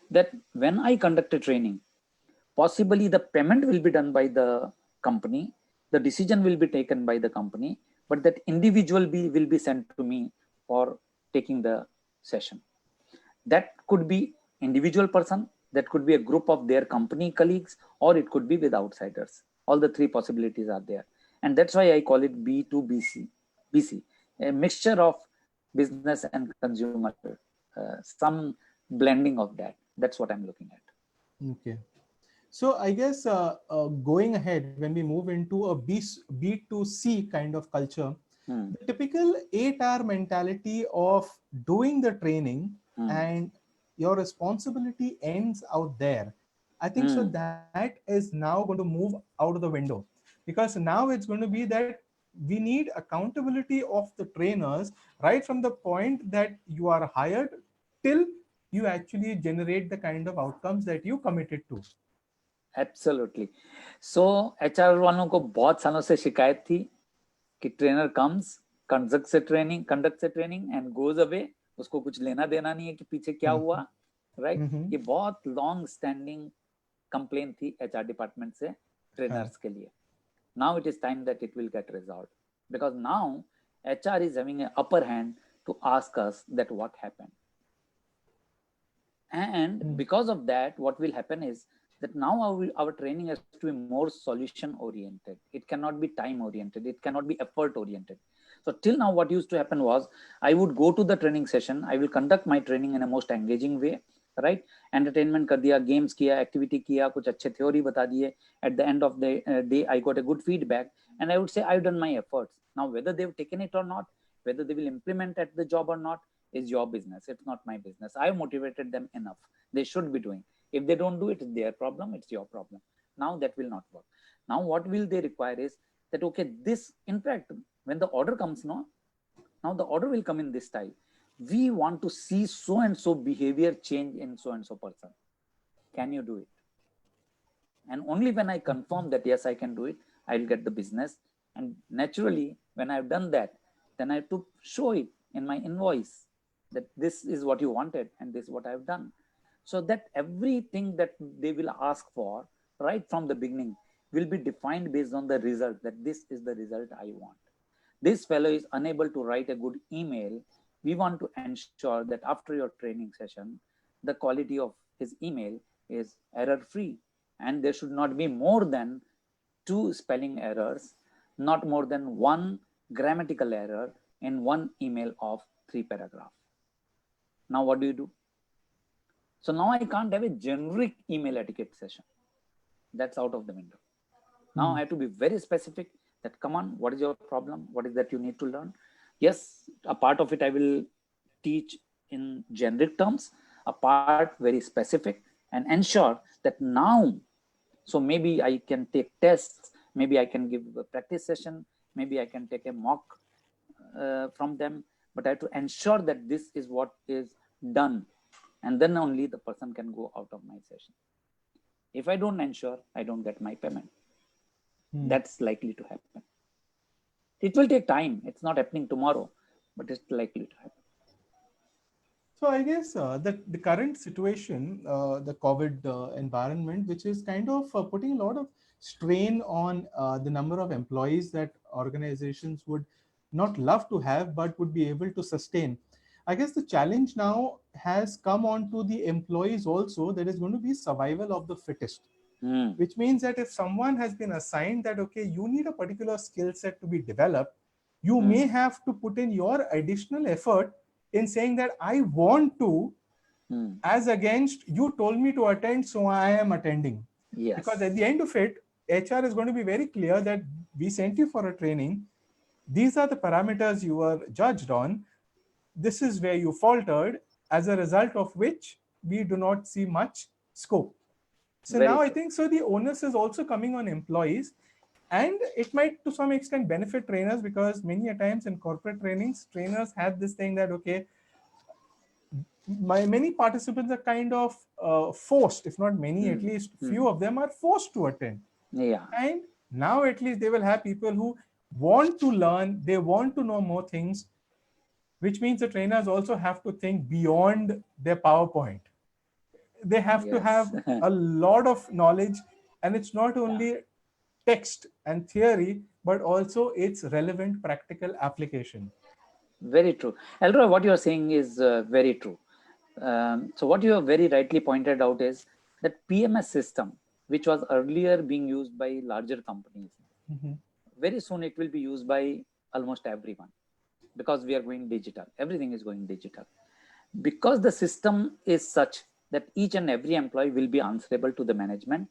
that when I conduct a training, possibly the payment will be done by the company, the decision will be taken by the company, but that individual will be sent to me for taking the session. That could be individual person, that could be a group of their company colleagues, or it could be with outsiders. All the three possibilities are there. And that's why I call it B2BC, a mixture of business and consumer, some blending of that. That's what I'm looking at. Okay. So I guess going ahead, when we move into a B2C kind of culture, the typical 8-hour mentality of doing the training and your responsibility ends out there. I think so that is now going to move out of the window, because now it's going to be that we need accountability of the trainers right from the point that you are hired till you actually generate the kind of outcomes that you committed to. Absolutely. So HR वालों को बहुत सालों से शिकायत थी कि trainer comes, conducts A training and goes away, उसको कुछ लेना देना नहीं है कि पीछे क्या हुआ, राइट? ये बहुत लॉन्ग स्टैंडिंग कंप्लेन थी HR डिपार्टमेंट से ट्रेनर्स के लिए. Now it is time that it will get resolved, because now HR is having an upper hand to ask us that what happened. And because of that, what will happen is that now our training has to be more solution oriented. It cannot be time oriented. It cannot be effort oriented. So till now, what used to happen was I would go to the training session. I will conduct my training in a most engaging way, right? Entertainment कर दिया, games किया, activity किया, कुछ अच्छे theory बता दिए. At the end of the day, I got a good feedback, and I would say I've done my efforts. Now, whether they've taken it or not, whether they will implement at the job or not, is your business. It's not my business. I've motivated them enough. They should be doing. If they don't do it, it's their problem. It's your problem. Now that will not work. Now what will they require is that, okay, this, in fact, when the order comes, now the order will come in this style. We want to see so and so behavior change in so and so person. Can you do it? And only when I confirm that yes, I can do it, I'll get the business. And naturally, when I've done that, then I have to show it in my invoice that this is what you wanted and this is what I've done. So that everything that they will ask for right from the beginning will be defined based on the result, that this is the result I want. This fellow is unable to write a good email. We want to ensure that after your training session, the quality of his email is error free, and there should not be more than 2 spelling errors, not more than 1 grammatical error in 1 email of 3 paragraphs. Now what do? So now I can't have a generic email etiquette session. That's out of the window. Now I have to be very specific that, come on, what is your problem? What is that you need to learn? Yes, a part of it I will teach in generic terms, a part very specific, and ensure that now, so maybe I can take tests, maybe I can give a practice session, maybe I can take a mock from them, but I have to ensure that this is what is done, and then only the person can go out of my session. If I don't ensure, I don't get my payment. That's likely to happen. It will take time. It's not happening tomorrow, but it's likely to happen. So I guess the current situation, the COVID environment, which is kind of putting a lot of strain on the number of employees that organizations would not love to have, but would be able to sustain. I guess the challenge now has come on to the employees also, that is going to be survival of the fittest. Which means that if someone has been assigned that, okay, you need a particular skill set to be developed, you may have to put in your additional effort in saying that I want to, as against you told me to attend, so I am attending. Yes. Because at the end of it, HR is going to be very clear that we sent you for a training. These are the parameters you were judged on. This is where you faltered, as a result of which we do not see much scope. So very now true. I think so the onus is also coming on employees, and it might to some extent benefit trainers, because many a times in corporate trainings, trainers have this thing that, okay, many participants are kind of forced, if not many, at least few of them are forced to attend. Yeah. And now at least they will have people who want to learn, they want to know more things, which means the trainers also have to think beyond their PowerPoint. They have to have a lot of knowledge, and it's not only text and theory, but also its relevant practical application. Very true. Elroy, what you are saying is very true. So what you have very rightly pointed out is that PMS system, which was earlier being used by larger companies, very soon it will be used by almost everyone, because we are going digital. Everything is going digital. Because the system is such that each and every employee will be answerable to the management,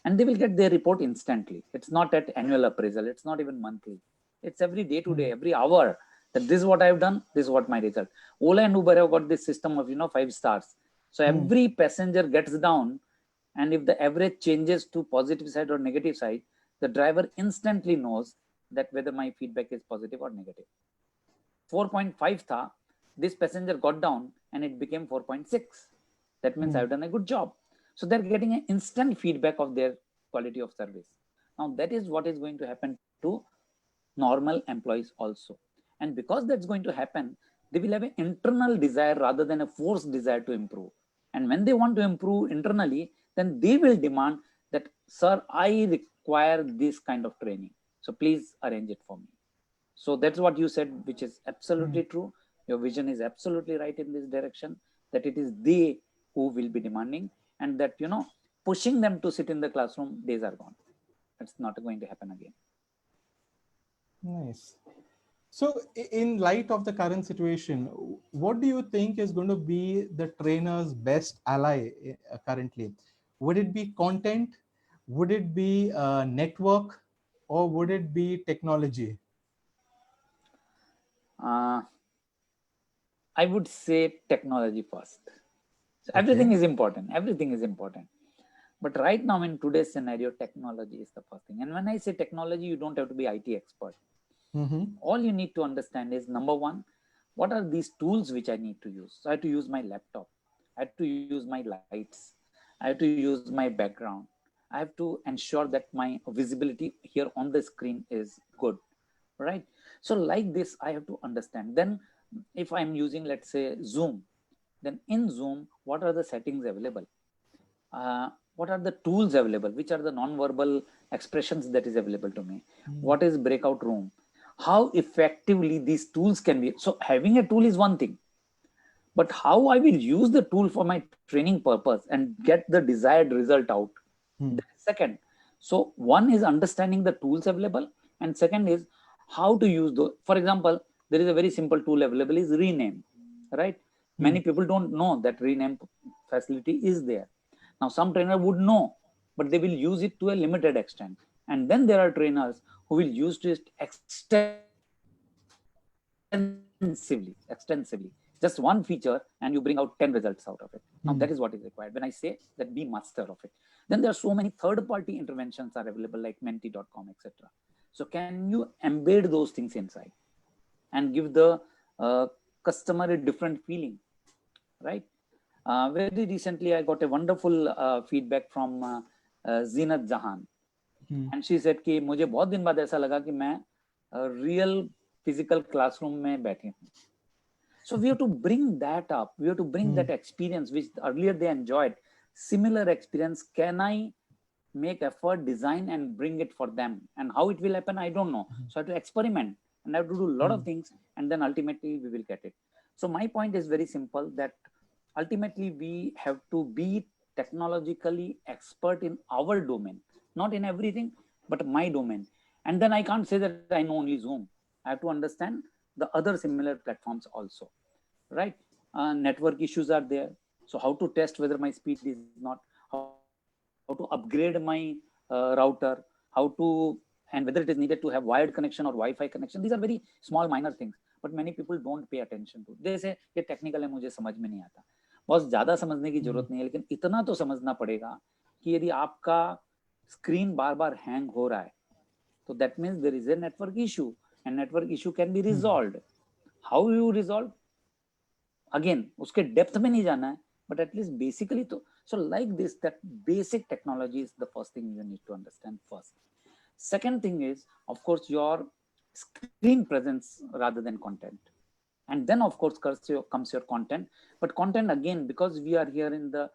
and they will get their report instantly. It's not at annual appraisal. It's not even monthly. It's every day to day, every hour, that this is what I've done, this is what my result. Ola and Uber have got this system of 5 stars. So every passenger gets down, and if the average changes to positive side or negative side, the driver instantly knows that whether my feedback is positive or negative. 4.5 tha, this passenger got down and it became 4.6. That means I've done a good job. So they're getting an instant feedback of their quality of service. Now that is what is going to happen to normal employees also. And because that's going to happen, they will have an internal desire rather than a forced desire to improve. And when they want to improve internally, then they will demand that, sir, I require this kind of training. So please arrange it for me. So that's what you said, which is absolutely true. Your vision is absolutely right in this direction, that it is they who will be demanding, and that, pushing them to sit in the classroom, days are gone. That's not going to happen again. Nice. So in light of the current situation, what do you think is going to be the trainer's best ally currently? Would it be content? Would it be network? Or would it be technology? I would say technology first. So everything is important. Everything is important. But right now in today's scenario, technology is the first thing. And when I say technology, you don't have to be IT expert. All you need to understand is, number one, what are these tools which I need to use? So I have to use my laptop. I have to use my lights. I have to use my background. I have to ensure that my visibility here on the screen is good, right? So like this, I have to understand. Then if I'm using, let's say, Zoom, then in Zoom, what are the settings available? What are the tools available? Which are the non-verbal expressions that is available to me? What is breakout room? How effectively these tools can be. So having a tool is one thing, but how I will use the tool for my training purpose and get the desired result out, that's second. So one is understanding the tools available, and second is how to use those. For example, there is a very simple tool available is Rename, right? Many people don't know that Rename facility is there. Now some trainer would know, but they will use it to a limited extent. And then there are trainers who will use it extensively. Just one feature and you bring out 10 results out of it. Now that is what is required. When I say that, be master of it. Then there are so many third-party interventions are available like menti.com, etc. So can you embed those things inside and give the customer a different feeling, right? Very recently, I got a wonderful feedback from Zinat Jahan, and she said कि मुझे बहुत दिन बाद ऐसा लगा कि मैं real physical classroom में बैठी हूँ. So we have to bring that up. We have to bring that experience which earlier they enjoyed. Similar experience, can I make effort, design and bring it for them? And how it will happen, I don't know. So I have to experiment and I have to do a lot of things, and then ultimately we will get it. So my point is very simple, that ultimately we have to be technologically expert in our domain, not in everything, but my domain. And then I can't say that I know only Zoom. I have to understand the other similar platforms also, right? Network issues are there. So how to test whether my speed is not, how to upgrade my router, how to, and whether it is needed to have wired connection or Wi-Fi connection. These are very small minor things, but many people don't pay attention to. They say ये technical है, मुझे समझ में नहीं आता. बहुत ज्यादा समझने की जरूरत नहीं है, लेकिन इतना तो समझना पड़ेगा कि यदि आपका स्क्रीन बार बार हैंग हो रहा है, तो that means there is a network issue, and network issue can be resolved. How you resolve? Again, उसके डेप्थ में नहीं जाना है, but at least basically तो, so like this, that basic technology is the first thing you need to understand first. Second thing is, of course, your screen presence rather than content. And then of course comes your content, but content again, because we are here in the,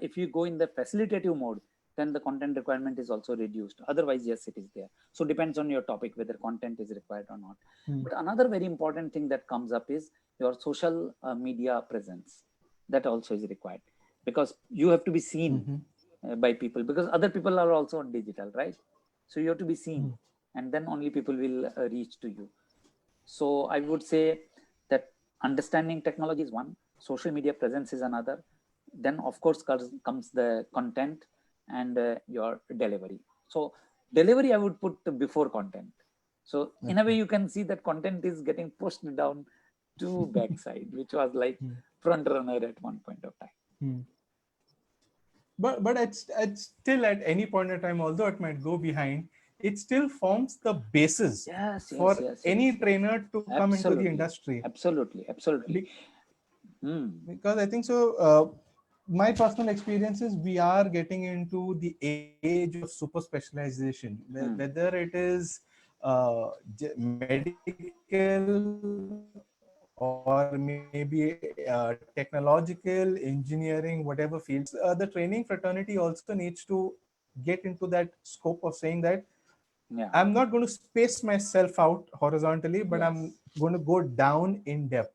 if you go in the facilitative mode, then the content requirement is also reduced. Otherwise, yes, it is there. So depends on your topic, whether content is required or not. But another very important thing that comes up is your social media presence. That also is required, because you have to be seen by people, because other people are also on digital, right? So you have to be seen, and then only people will reach to you. So I would say that understanding technology is one, social media presence is another. Then of course comes the content and your delivery. So delivery I would put before content. So in a way you can see that content is getting pushed down to backside, which was like front runner at one point of time. But it's still at any point in time, although it might go behind, it still forms the basis for any trainer to come into the industry. Absolutely. Because I think so, my personal experience is we are getting into the age of super specialization, whether it is medical or maybe technological, engineering, whatever fields. The training fraternity also needs to get into that scope of saying that I'm not going to space myself out horizontally, but I'm going to go down in depth.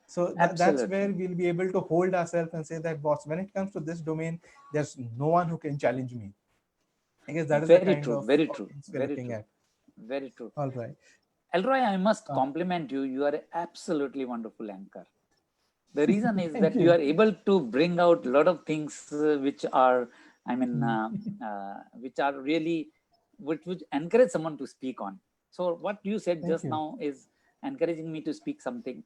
So that's where we'll be able to hold ourselves and say that, boss, when it comes to this domain, there's no one who can challenge me. I guess that is the kind of very true. Very true. All right. Elroy, I must compliment you. You are an absolutely wonderful anchor. The reason is that you are able to bring out a lot of things which are, I mean, which are really, which encourage someone to speak on. So what you said just now is encouraging me to speak something.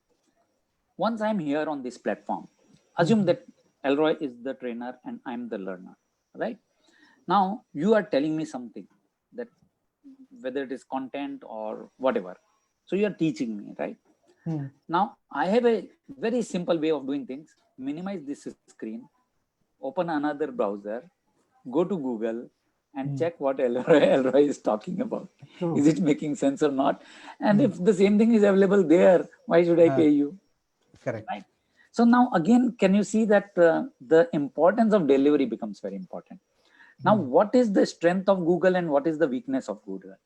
Once I'm here on this platform, assume that Elroy is the trainer and I'm the learner, right? Now you are telling me something, that whether it is content or whatever. So you are teaching me, right? Now I have a very simple way of doing things. Minimize this screen, open another browser, go to Google and check what Elroy is talking about. Is it making sense or not? And if the same thing is available there, why should I pay you? Correct. Right. So now again, can you see that the importance of delivery becomes very important? Now, what is the strength of Google and what is the weakness of Google?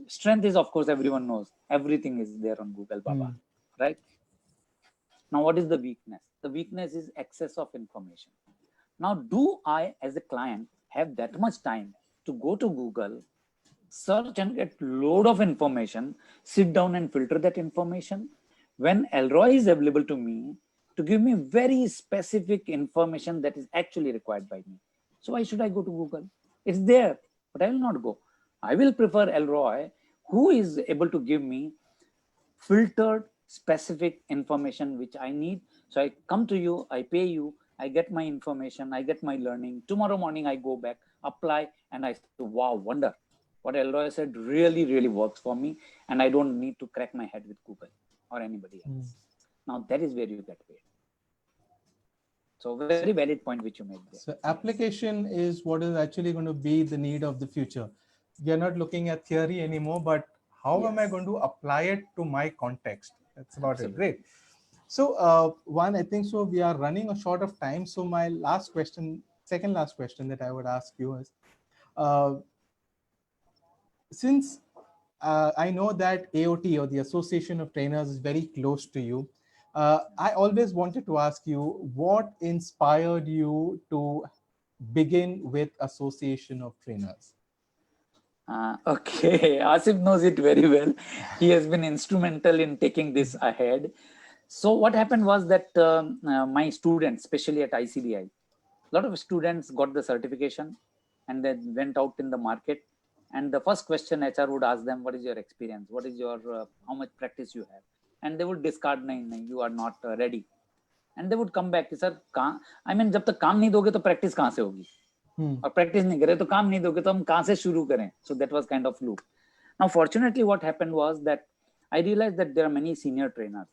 Strength is, of course, everyone knows. Everything is there on Google, Baba, right? Now, what is the weakness? The weakness is excess of information. Now, do I, as a client, have that much time to go to Google, search and get load of information, sit down and filter that information, when Elroy is available to me to give me very specific information that is actually required by me. So why should I go to Google? It's there, but I will not go. I will prefer Elroy, who is able to give me filtered specific information which I need. So I come to you, I pay you, I get my information, I get my learning. Tomorrow morning I go back, apply, and I say, wow, wonder. What Elroy said really, really works for me, and I don't need to crack my head with Google or anybody else. Now that is where you get paid. So very valid point which you made there. So application is what is actually going to be the need of the future. We are not looking at theory anymore, but how am I going to apply it to my context? That's about Absolutely. it. Great. So one, I think so we are running a short of time. So my last question, second last question that I would ask you is, since I know that AOT, or the Association of Trainers, is very close to you, I always wanted to ask you, what inspired you to begin with Association of Trainers? Okay, Asif knows it very well. He has been instrumental in taking this ahead. So what happened was that my students, especially at ICDI, a lot of students got the certification and then went out in the market. And the first question HR would ask them, what is your experience? What is your, how much practice you have? And they would discard, nahin, you are not ready. And they would come back, sir, I mean, जब तक काम नहीं दोगे तो practice कहाँ से होगी? और practice नहीं करे तो काम नहीं दोगे तो हम कहाँ से शुरू करें? So that was kind of loop. Now, fortunately, what happened was that I realized that there are many senior trainers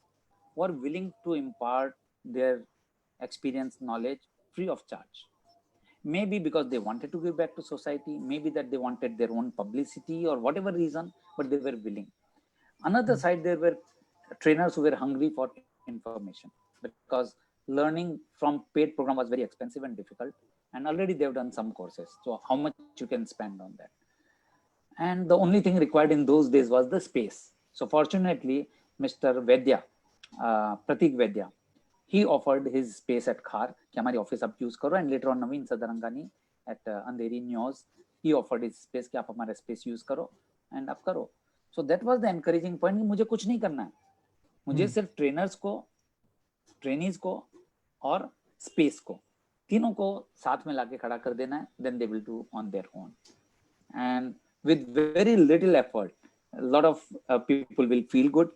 who are willing to impart their experience, knowledge free of charge. Maybe because they wanted to give back to society, maybe that they wanted their own publicity or whatever reason, but they were willing. Another side, there were trainers who were hungry for information, because learning from paid program was very expensive and difficult, and already they've done some courses. So how much you can spend on that? And the only thing required in those days was the space. So fortunately, Mr. Vedya, Pratik Vedya, he offered his space at Khar, कि हमारी office आप use करो, and later on Naveen Sadarangani at Andheri News, he offered his space कि आप हमारा space use करो and आप करो. So that was the encouraging point कि मुझे कुछ नहीं करना है, मुझे सिर्फ trainers को, trainees को और space को, तीनों को साथ में लाके खड़ा कर देना है, then they will do on their own. And with very little effort, a lot of people will feel good.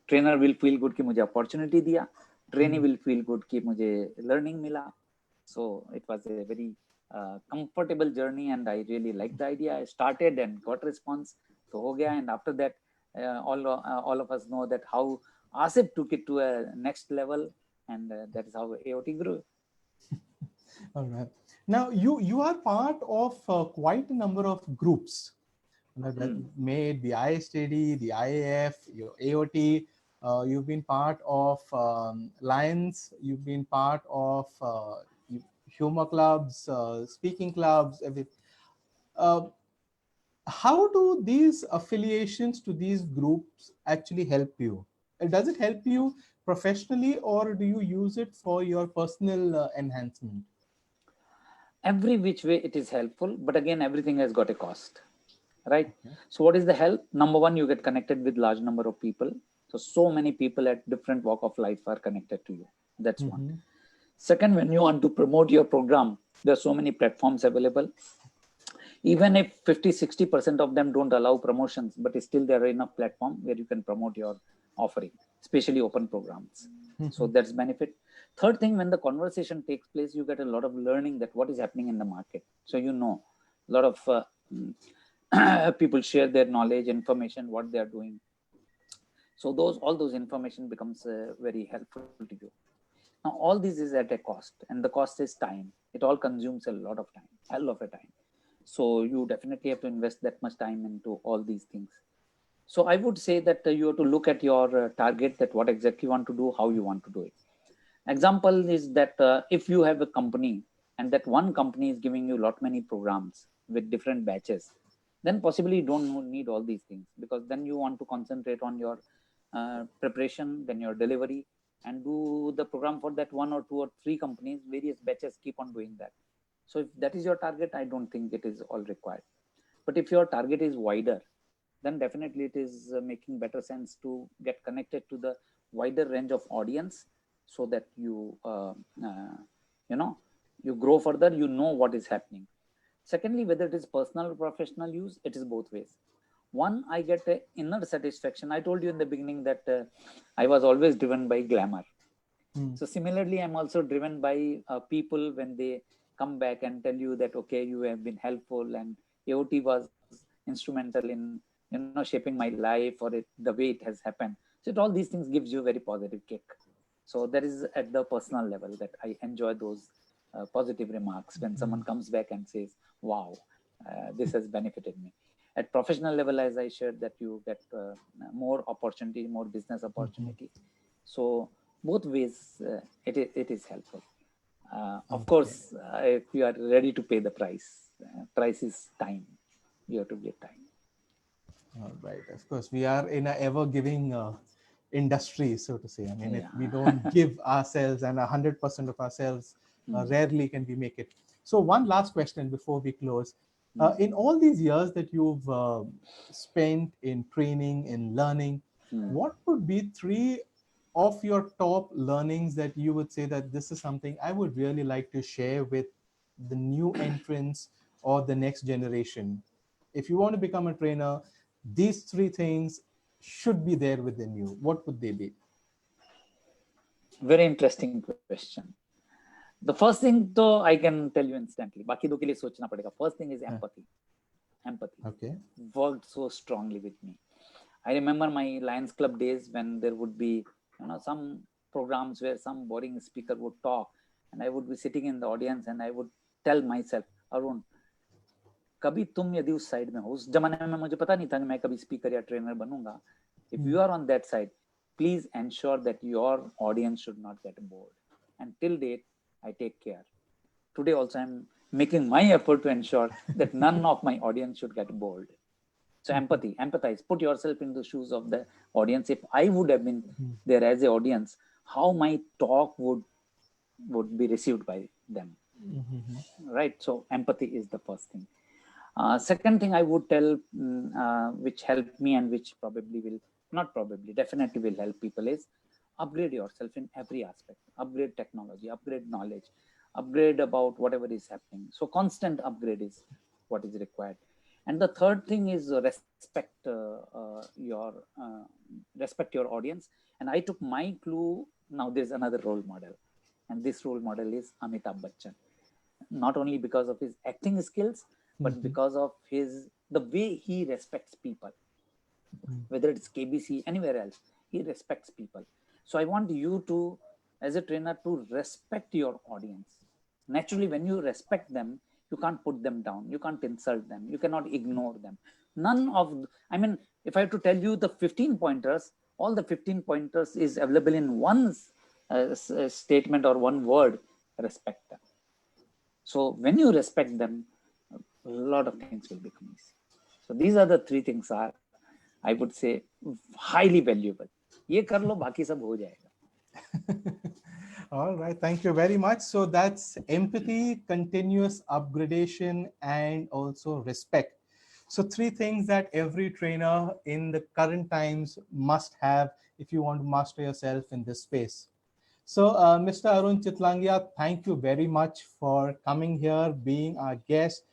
Trainer will feel good कि मुझे opportunity दिया. Trainee will feel good कि मुझे learning मिला. So it was a very comfortable journey, and I really liked the idea. I started and got response. So हो गया, and after that, all of us know that how Asif took it to a next level, and that is how AOT grew. All right. Now you are part of quite a number of groups. That made the ISTD, the IAF, your AOT. You've been part of Lions. You've been part of humor clubs, speaking clubs. How do these affiliations to these groups actually help you? Does it help you professionally, or do you use it for your personal enhancement? Every which way it is helpful, but again, everything has got a cost, right? So what is the help? Number one, you get connected with large number of people. So many people at different walk of life are connected to you. That's one. Second, when you want to promote your program, there are so many platforms available. Even if 50-60% of them don't allow promotions, but still there are enough platforms where you can promote your offering, especially open programs. So that's benefit. Third thing, when the conversation takes place, you get a lot of learning that what is happening in the market. So you know, a lot of people share their knowledge, information, what they are doing. So all those information becomes very helpful to you. Now, all this is at a cost, and the cost is time. It all consumes a lot of time, hell of a time. So you definitely have to invest that much time into all these things. So I would say that you have to look at your target, that what exactly you want to do, how you want to do it. Example is that if you have a company and that one company is giving you many programs with different batches, then possibly you don't need all these things, because then you want to concentrate on your preparation, then your delivery, and do the program for that one or two or three companies, various batches, keep on doing that. So if that is your target, I don't think it is all required. But if your target is wider, then definitely it is making better sense to get connected to the wider range of audience, so that you know, you grow further, you know what is happening. Secondly, whether it is personal or professional use, it is both ways. One, I get a inner satisfaction. I told you in the beginning that I was always driven by glamour. So similarly, I'm also driven by people when they come back and tell you that, okay, you have been helpful and AOT was instrumental in, you know, shaping my life, or the way it has happened. So all these things gives you very positive kick. So that is at the personal level that I enjoy those positive remarks when someone comes back and says, wow, this has benefited me. At professional level, as I shared, that you get more opportunity, more business opportunity. So both ways, it is helpful. Of course, if you are ready to pay the price, price is time. You have to give time. All right. Of course, we are in a ever-giving industry, so to say. I mean, if we Yeah. don't give ourselves and 100% of ourselves, rarely can we make it. So, one last question before we close. In all these years that you've spent in training, in learning, what would be three of your top learnings that you would say that this is something I would really like to share with the new entrants or the next generation? If you want to become a trainer, these three things should be there within you. What would they be? Very interesting question. The first thing, though, I can tell you instantly. बाकी दो के लिए सोचना पड़ेगा. First thing is empathy. Empathy Okay. worked so strongly with me. I remember my Lions Club days when there would be, you know, some programs where some boring speaker would talk, and I would be sitting in the audience and I would tell myself, Arun, कभी तुम यदि उस side में हो, उस जमाने में मुझे पता नहीं था कि मैं कभी स्पीकर या ट्रेनर बनूंगा. If you are on that side, please ensure that your audience should not get bored. And till date, I take care. Today also, I'm making my effort to ensure that none of my audience should get bored. So empathy, empathize, put yourself in the shoes of the audience. If I would have been there as a audience, how my talk would be received by them. Right? So empathy is the first thing. Second thing I would tell, which helped me and which probably will, not probably, definitely will help people, is upgrade yourself in every aspect. Upgrade technology, upgrade knowledge, upgrade about whatever is happening. So constant upgrade is what is required. And the third thing is respect your audience. And I took my clue. Now there's another role model, and this role model is Amitabh Bachchan. Not only because of his acting skills, but because of the way he respects people. Whether it's KBC, anywhere else, he respects people. So I want you to, as a trainer, to respect your audience. Naturally, when you respect them, you can't put them down, you can't insult them, you cannot ignore them. I mean, if I have to tell you the 15 pointers, all the 15 pointers is available in one statement or one word: respect them. So when you respect them, a lot of things will become easy. So these are the three things are, I would say, highly valuable. ये कर लो, बाकी सब हो जाएगा. All right, thank you very much. So that's empathy, continuous upgradation, and also respect. So three things that every trainer in the current times must have if you want to master yourself in this space. So, Mr. Arun Chitlangia, thank you very much for coming here, being our guest.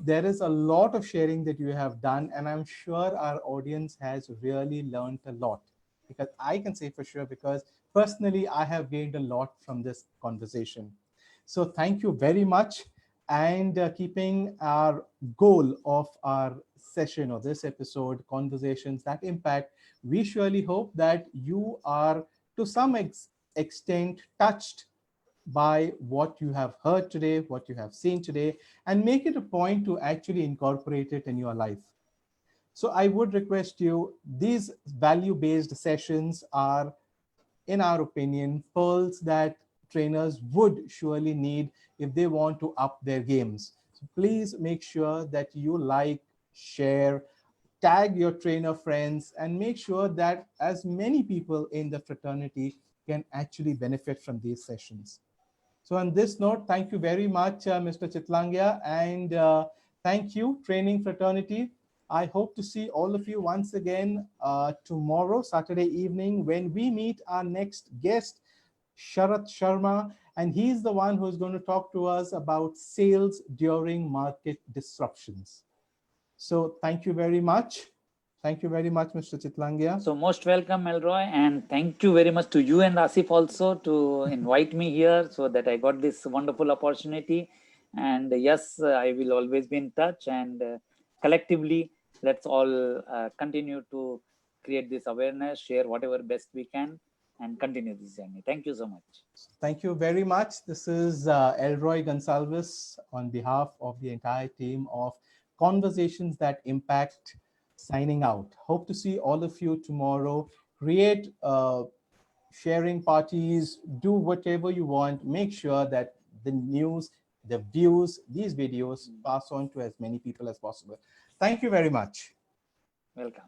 There is a lot of sharing that you have done, and I'm sure our audience has really learned a lot. Because I can say for sure, because personally, I have gained a lot from this conversation. So, thank you very much. And keeping our goal of our session or this episode, Conversations That Impact, we surely hope that you are to some extent touched by what you have heard today, what you have seen today, and make it a point to actually incorporate it in your life. So I would request you, these value-based sessions are, in our opinion, pearls that trainers would surely need if they want to up their games. So please make sure that you like, share, tag your trainer friends, and make sure that as many people in the fraternity can actually benefit from these sessions. So on this note, thank you very much, Mr. Chitlangia, and thank you, Training Fraternity. I hope to see all of you once again tomorrow, Saturday evening, when we meet our next guest, Sharat Sharma, and he's the one who's going to talk to us about sales during market disruptions. So thank you very much. Thank you very much, Mr. Chitlangia. So most welcome, Elroy, and thank you very much to you and Asif also to invite me here so that I got this wonderful opportunity. And yes, I will always be in touch, and collectively, let's all continue to create this awareness, share whatever best we can, and continue this journey. Thank you so much. Thank you very much. This is Elroy Gonsalves on behalf of the entire team of Conversations That Impact, signing out. Hope to see all of you tomorrow. Create sharing parties, do whatever you want. Make sure that the news, the views, these videos pass on to as many people as possible. Thank you very much. Welcome.